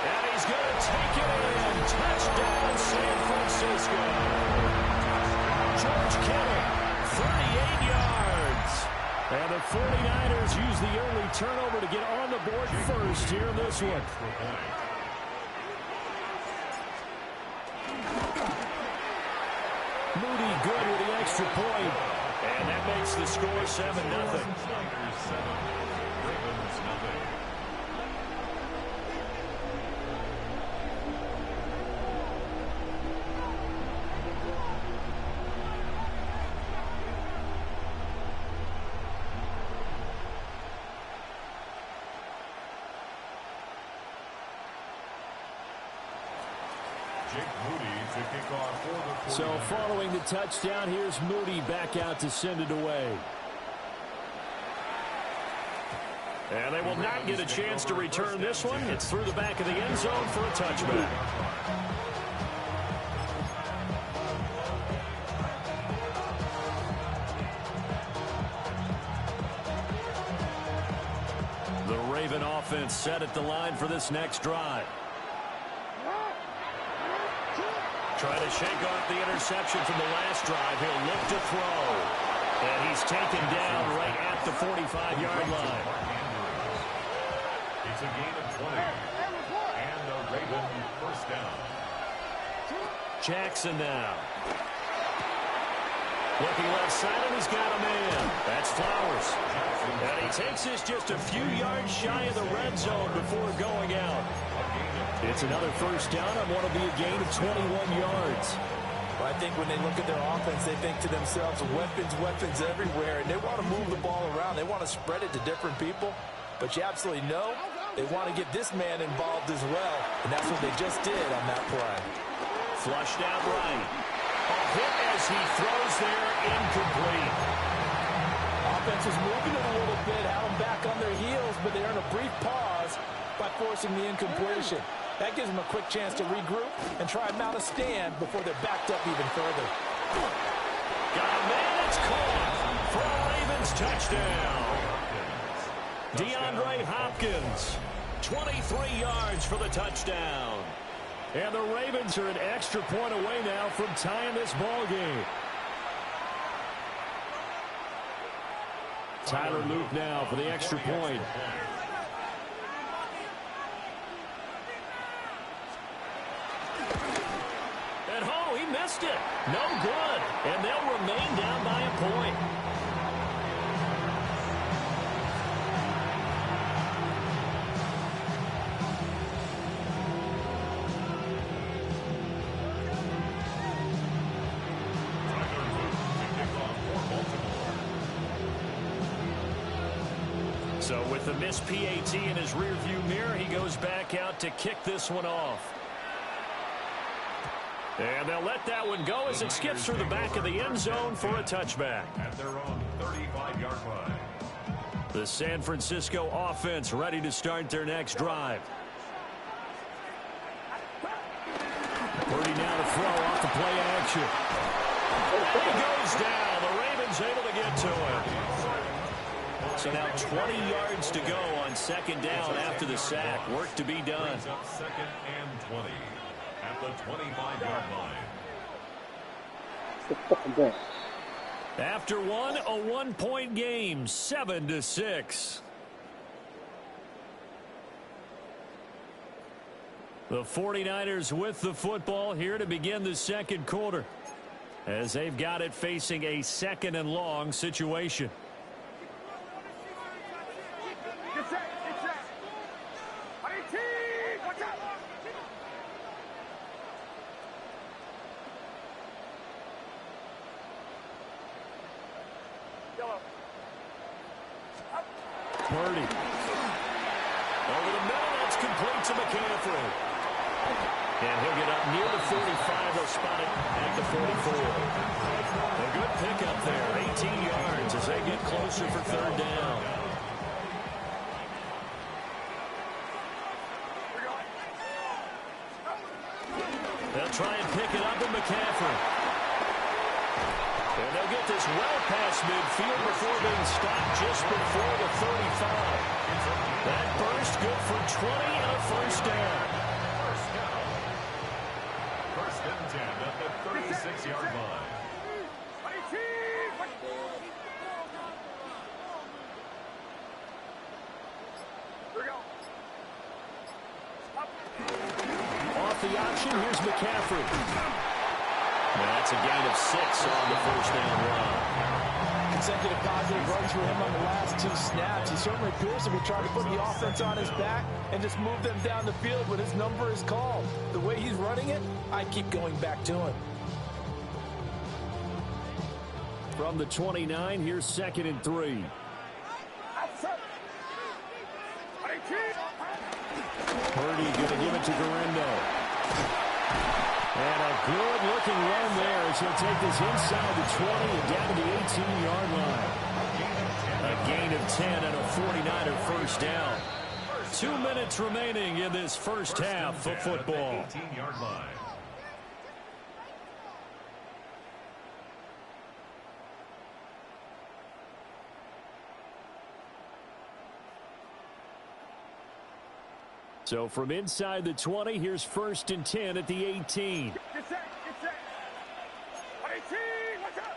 And he's going to take it in. Touchdown, San Francisco. George Kittle, 38 yards. And the 49ers use the early turnover to get on the board first here in this one. Moody good with the extra point. And that makes the score 7-0. Ravens nothing. So following the touchdown, here's Moody back out to send it away. And they will not get a chance to return this one. It's through the back of the end zone for a touchback. The Raven offense set at the line for this next drive. Trying to shake off the interception from the last drive. He'll look to throw. And he's taken down right at the 45-yard line. It's a gain of 20. And the Raven first down. Jackson now. Looking left side, and he's got a man. That's Flowers. And he takes this just a few yards shy of the red zone before going out. It's another first down on what will be a gain of 21 yards. Well, I think when they look at their offense, they think to themselves, weapons everywhere, and they want to move the ball around. They want to spread it to different people. But you absolutely know They want to get this man involved as well, and that's what they just did on that play. Flushed out right. A hit as he throws there, incomplete. Offense was moving it a little bit, had them back on their heels, but they earned a brief pause by forcing the incompletion. That gives them a quick chance to regroup and try and mount a stand before they're backed up even further. Got a man, it's caught for a Ravens touchdown. DeAndre Hopkins, 23 yards for the touchdown. And the Ravens are an extra point away now from tying this ball game. Tyler Luke now for the extra point. And oh, he missed it. No good. And they'll remain down by a point. So with the missed PAT in his rearview mirror, he goes back out to kick this one off. And they'll let that one go as it skips through the back of the end zone for a touchback. At their own 35-yard line. The San Francisco offense ready to start their next drive. Purdy now to throw off the play action. He goes down. The Ravens able to get to him. So now 20 yards to go on second down after the sack. Work to be done. Up second and 20 at the 25-yard line. After one, a one-point game, 7-6. The 49ers with the football here to begin the second quarter, as they've got it facing a second and long situation. Purdy. Over the middle, that's complete to McCaffrey. And he'll get up near the 45. They'll spot it at the 44. A good pickup there, 18 yards as they get closer for third down. They'll try and pick it up with McCaffrey. And they'll get this well past midfield before being stopped just before the 35. That burst good for 20 and a first down. First and 10 at the 36-yard line. Off the option, here's McCaffrey. That's a gain of 6 on the first down run. Consecutive positive runs for him on the last 2 snaps. He certainly appears to be trying to put the offense on his back and just move them down the field when his number is called. The way he's running it, I keep going back to him. From the 29, here's second and 3. Purdy going to give it to Garendo. And a good-looking run there as he'll take this inside the 20 and down to the 18-yard line. A gain of 10 and a 49er first down. 2 minutes remaining in this first half of football. 18-yard line. So from inside the 20, here's first and 10 at the 18. Get set, get set. 18, watch out.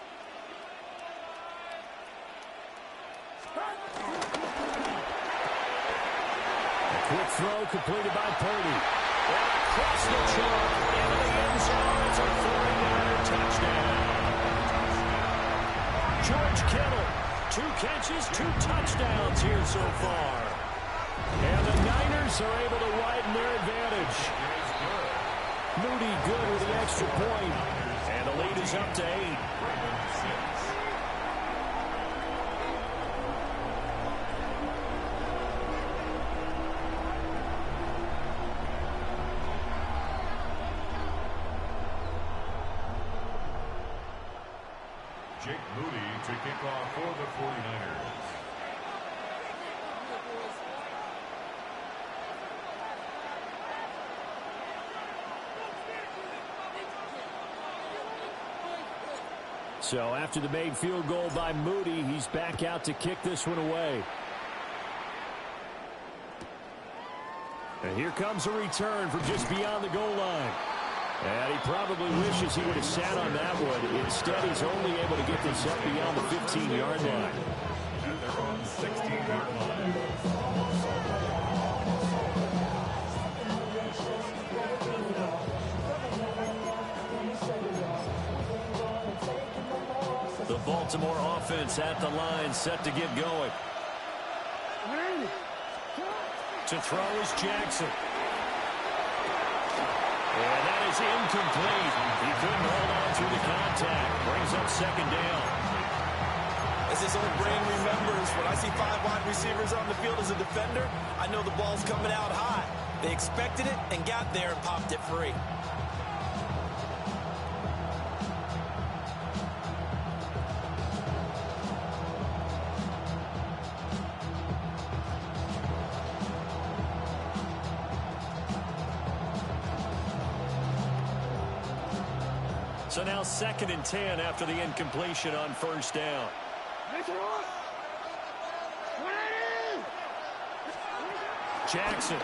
A quick throw completed by Purdy. And across the chalk into the end zone. It's a 49er touchdown. George Kittle, 2 catches, 2 touchdowns here so far. And the Niners are able to widen their advantage. Moody good with the extra point. And the lead is up to 8. Jake Moody to kick off for the 49ers. So after the made field goal by Moody, he's back out to kick this one away. And here comes a return from just beyond the goal line. And he probably wishes he would have sat on that one. Instead, he's only able to get this up beyond the 15-yard line. And they're on 16-yard line. The Baltimore offense at the line, set to get going. To throw is Jackson. And that is incomplete. He couldn't hold on through the contact. Brings up second down. As his own brain remembers, when I see 5 wide receivers on the field as a defender, I know the ball's coming out high. They expected it and got there and popped it free. So now 2nd and 10 after the incompletion on first down. Jackson.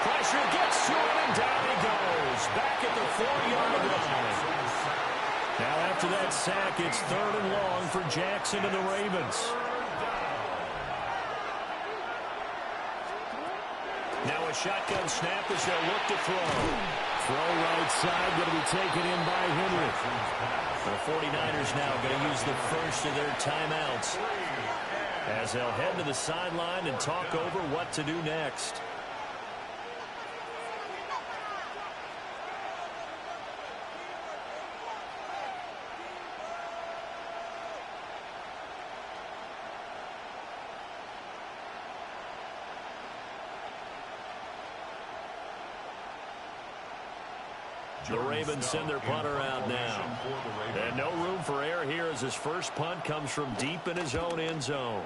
Pressure gets to him and down he goes. Back at the 4-yard line. Now after that sack, it's 3rd and long for Jackson and the Ravens. Now a shotgun snap as they'll look to throw. Throw right side, going to be taken in by Henry. The 49ers now going to use the first of their timeouts as they'll head to the sideline and talk over what to do next. The Ravens send their punter out now. And no room for error here as his first punt comes from deep in his own end zone.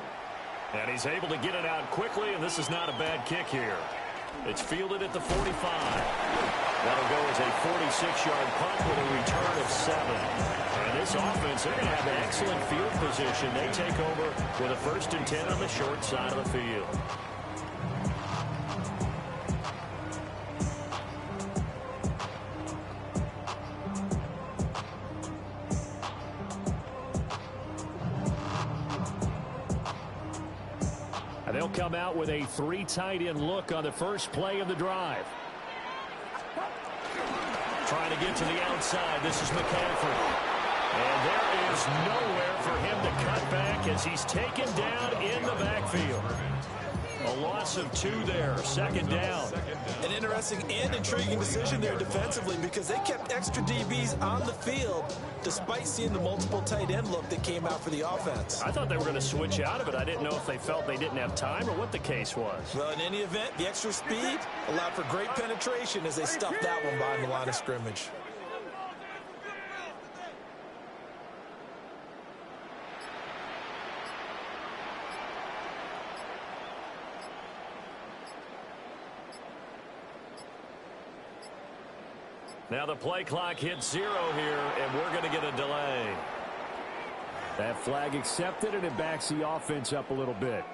And he's able to get it out quickly, and this is not a bad kick here. It's fielded at the 45. That'll go as a 46-yard punt with a return of 7. And this offense, they're going to have an excellent field position. They take over with a 1st and 10 on the short side of the field. They'll come out with a 3 tight end look on the first play of the drive. Trying to get to the outside. This is McCaffrey. And there is nowhere for him to cut back as he's taken down in the backfield. A loss of 2 there. 2nd down. An interesting and intriguing decision there defensively because they kept extra DBs on the field despite seeing the multiple tight end look that came out for the offense. I thought they were going to switch out of it. I didn't know if they felt they didn't have time or what the case was. Well, in any event, the extra speed allowed for great penetration as they stuffed that one behind the line of scrimmage. Now the play clock hits 0 here, and we're going to get a delay. That flag accepted, and it backs the offense up a little bit.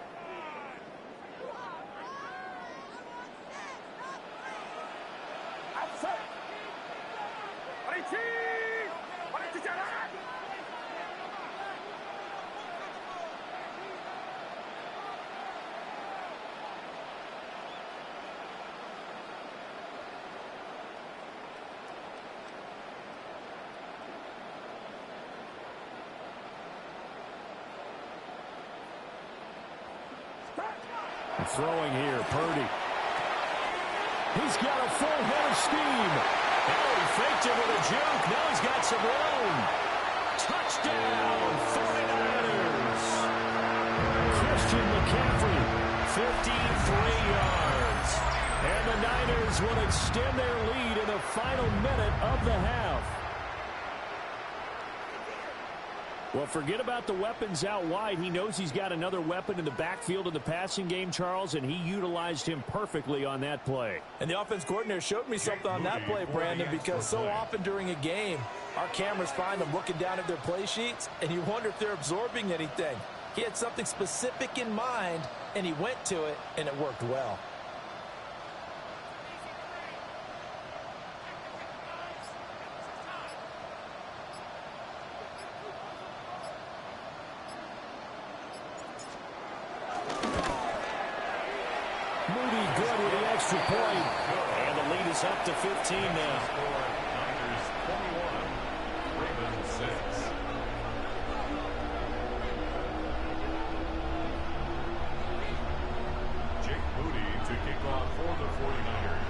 Throwing here, Purdy. He's got a full head of steam. Oh, he faked it with a juke. Now he's got some room. Touchdown, 49ers. Christian McCaffrey, 53 yards. And the Niners will extend their lead in the final minute of the half. Well, forget about the weapons out wide. He knows he's got another weapon in the backfield of the passing game, Charles, and he utilized him perfectly on that play. And the offense coordinator showed me something on that play, Brandon, because so often during a game, our cameras find them looking down at their play sheets, and you wonder if they're absorbing anything. He had something specific in mind, and he went to it, and it worked well. Moody good with the extra point. And the lead is up to 15 now. Niners 21, Ravens 6. Jake Moody to kick off for the 49ers.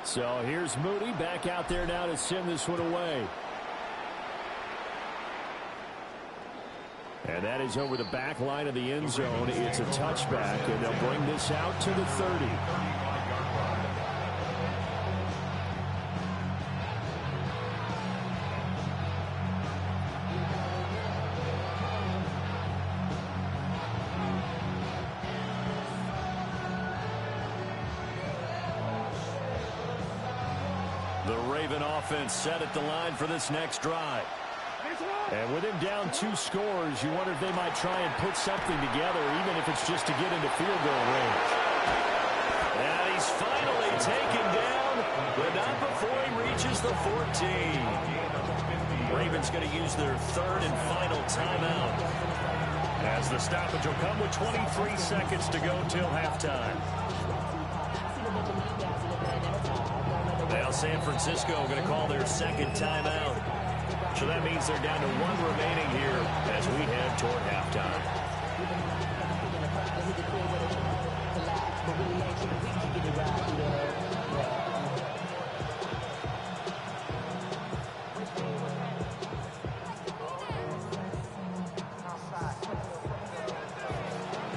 So here's Moody back out there now to send this one away. And that is over the back line of the end zone. It's a touchback, and they'll bring this out to the 30. The Raven offense set at the line for this next drive. And with him down 2 scores, you wonder if they might try and put something together, even if it's just to get into field goal range. And he's finally taken down, but not before he reaches the 14. Ravens going to use their 3rd and final timeout, as the stoppage will come with 23 seconds to go till halftime. Now San Francisco going to call their 2nd timeout. So that means they're down to 1 remaining here as we head toward halftime.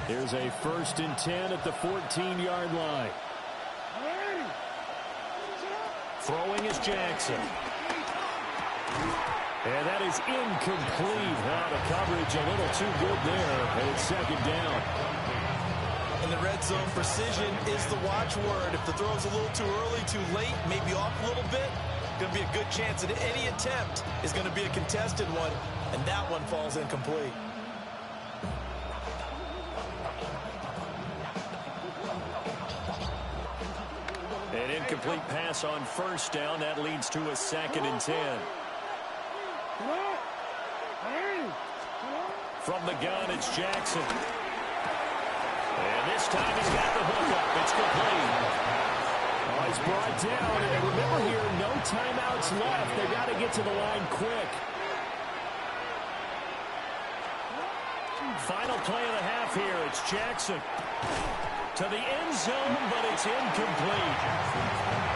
Here's a 1st and 10 at the 14-yard line. Throwing is Jackson. And that is incomplete. The coverage a little too good there, and it's 2nd down. In the red zone, precision is the watchword. If the throw's a little too early, too late, maybe off a little bit, going to be a good chance that any attempt is going to be a contested one, and that one falls incomplete. An incomplete pass on 1st down. That leads to a 2nd and 10. From the gun, it's Jackson. And this time he's got the hook up. It's complete. Oh, he's brought down. And remember here, no timeouts left. They've got to get to the line quick. Final play of the half here. It's Jackson to the end zone, but it's incomplete.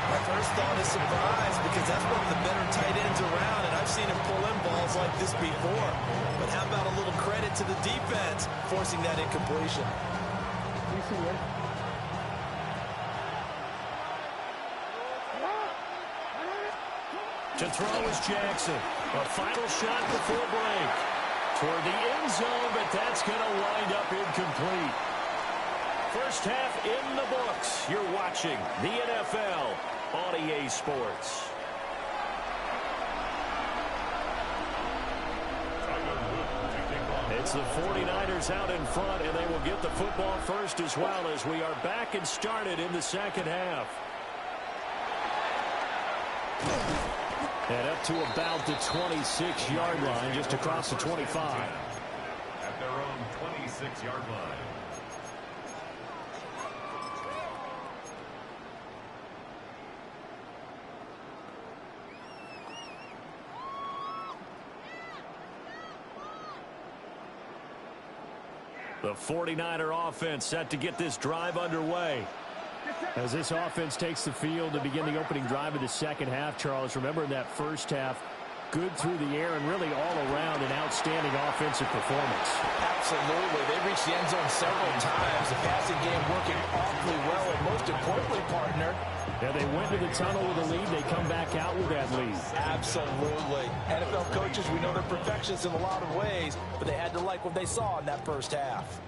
My first thought is surprise, because that's one of the better tight ends around, and I've seen him pull in balls like this before. But how about a little credit to the defense forcing that incompletion? To throw is Jackson. A final shot before break. Toward the end zone, but that's going to wind up incomplete. First half in the books. You're watching the NFL on EA Sports. It's the 49ers out in front, and they will get the football first as well, as we are back and started in the 2nd half. And up to about the 26-yard line, just across the 25. At their own 26-yard line. The 49er offense set to get this drive underway. As this offense takes the field to begin the opening drive of the 2nd half, Charles, remember in that 1st half, Good through the air and really all around an outstanding offensive performance. Absolutely. They reached the end zone several times. The passing game working awfully well, and most importantly, partner, yeah, they went to the tunnel with a lead. They come back out with that lead. Absolutely. NFL coaches, we know they're perfectionists in a lot of ways, but they had to like what they saw in that first half.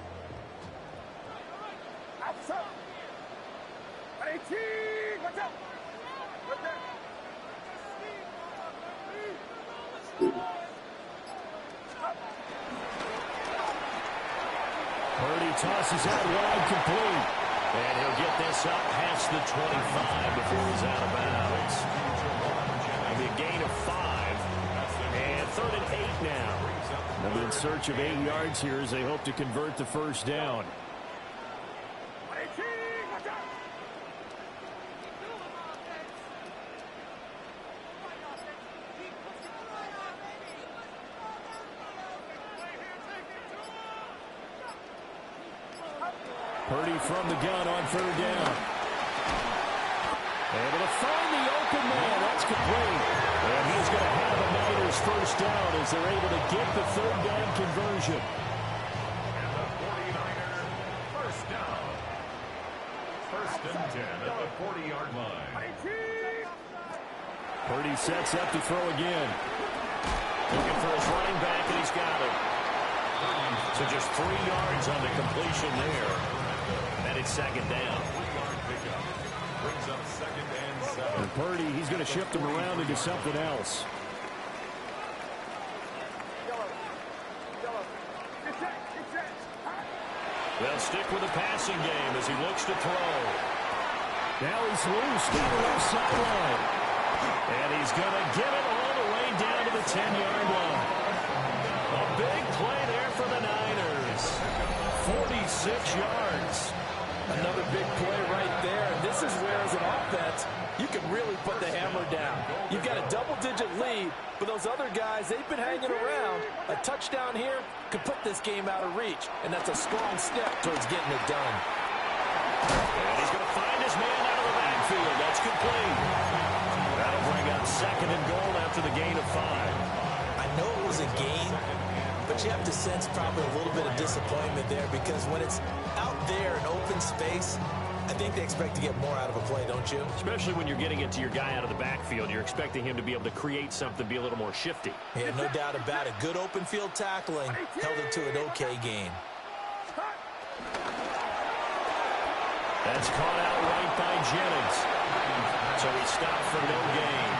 Purdy tosses out wide, complete. And he'll get this up past the 25 before he's out of bounds. It'll be a gain of 5. And 3rd and 8 now. They'll be in search of 8 yards here as they hope to convert the first down. Purdy from the gun on 3rd down. Able to find the open man. That's complete. And he's going to have the Niners first down as they're able to get the 3rd down conversion. And the 49ers first down. 1st and 10 at the 40-yard line. Purdy sets up to throw again. Looking for his running back, and he's got it. So just 3 yards on the completion there. And it's 2nd down. Brings up 2nd and 7. And Purdy, he's going to shift him around into something else. They'll stick with the passing game as he looks to throw. Now he's loose down the left sideline. And he's going to get it all the way down to the 10-yard line. A big play there for the Niners. 46 yards. Another big play right there. And this is where, as an offense, you can really put the hammer down. You've got a double-digit lead, but those other guys, they've been hanging around. A touchdown here could put this game out of reach, and that's a strong step towards getting it done. And he's going to find his man out of the backfield. That's complete. That'll bring up 2nd and goal after the gain of 5. I know it was a gain, but you have to sense probably a little bit of disappointment there, because when it's out there in open space, I think they expect to get more out of a play, don't you? Especially when you're getting it to your guy out of the backfield. You're expecting him to be able to create something, be a little more shifty. Yeah, no doubt about it. Good open field tackling held it to an okay gain. That's caught out right by Jennings. So he stopped for no gain.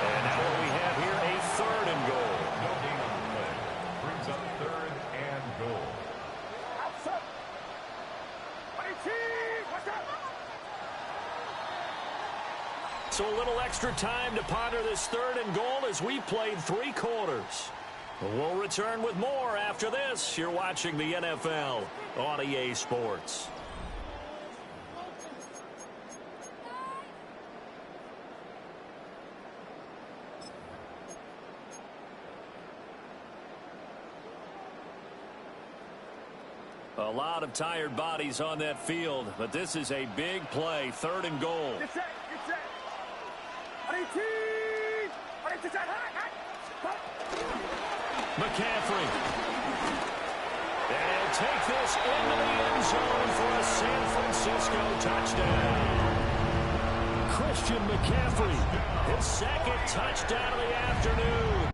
And now what we have here, a 3rd and goal. No gain on the play. Brings up 3rd and goal. So a little extra time to ponder this 3rd and goal as we played 3 quarters. We'll return with more after this. You're watching the NFL on EA Sports. A lot of tired bodies on that field, but this is a big play, 3rd and goal. McCaffrey. And he'll take this into the end zone for a San Francisco touchdown. Christian McCaffrey, his 2nd touchdown of the afternoon.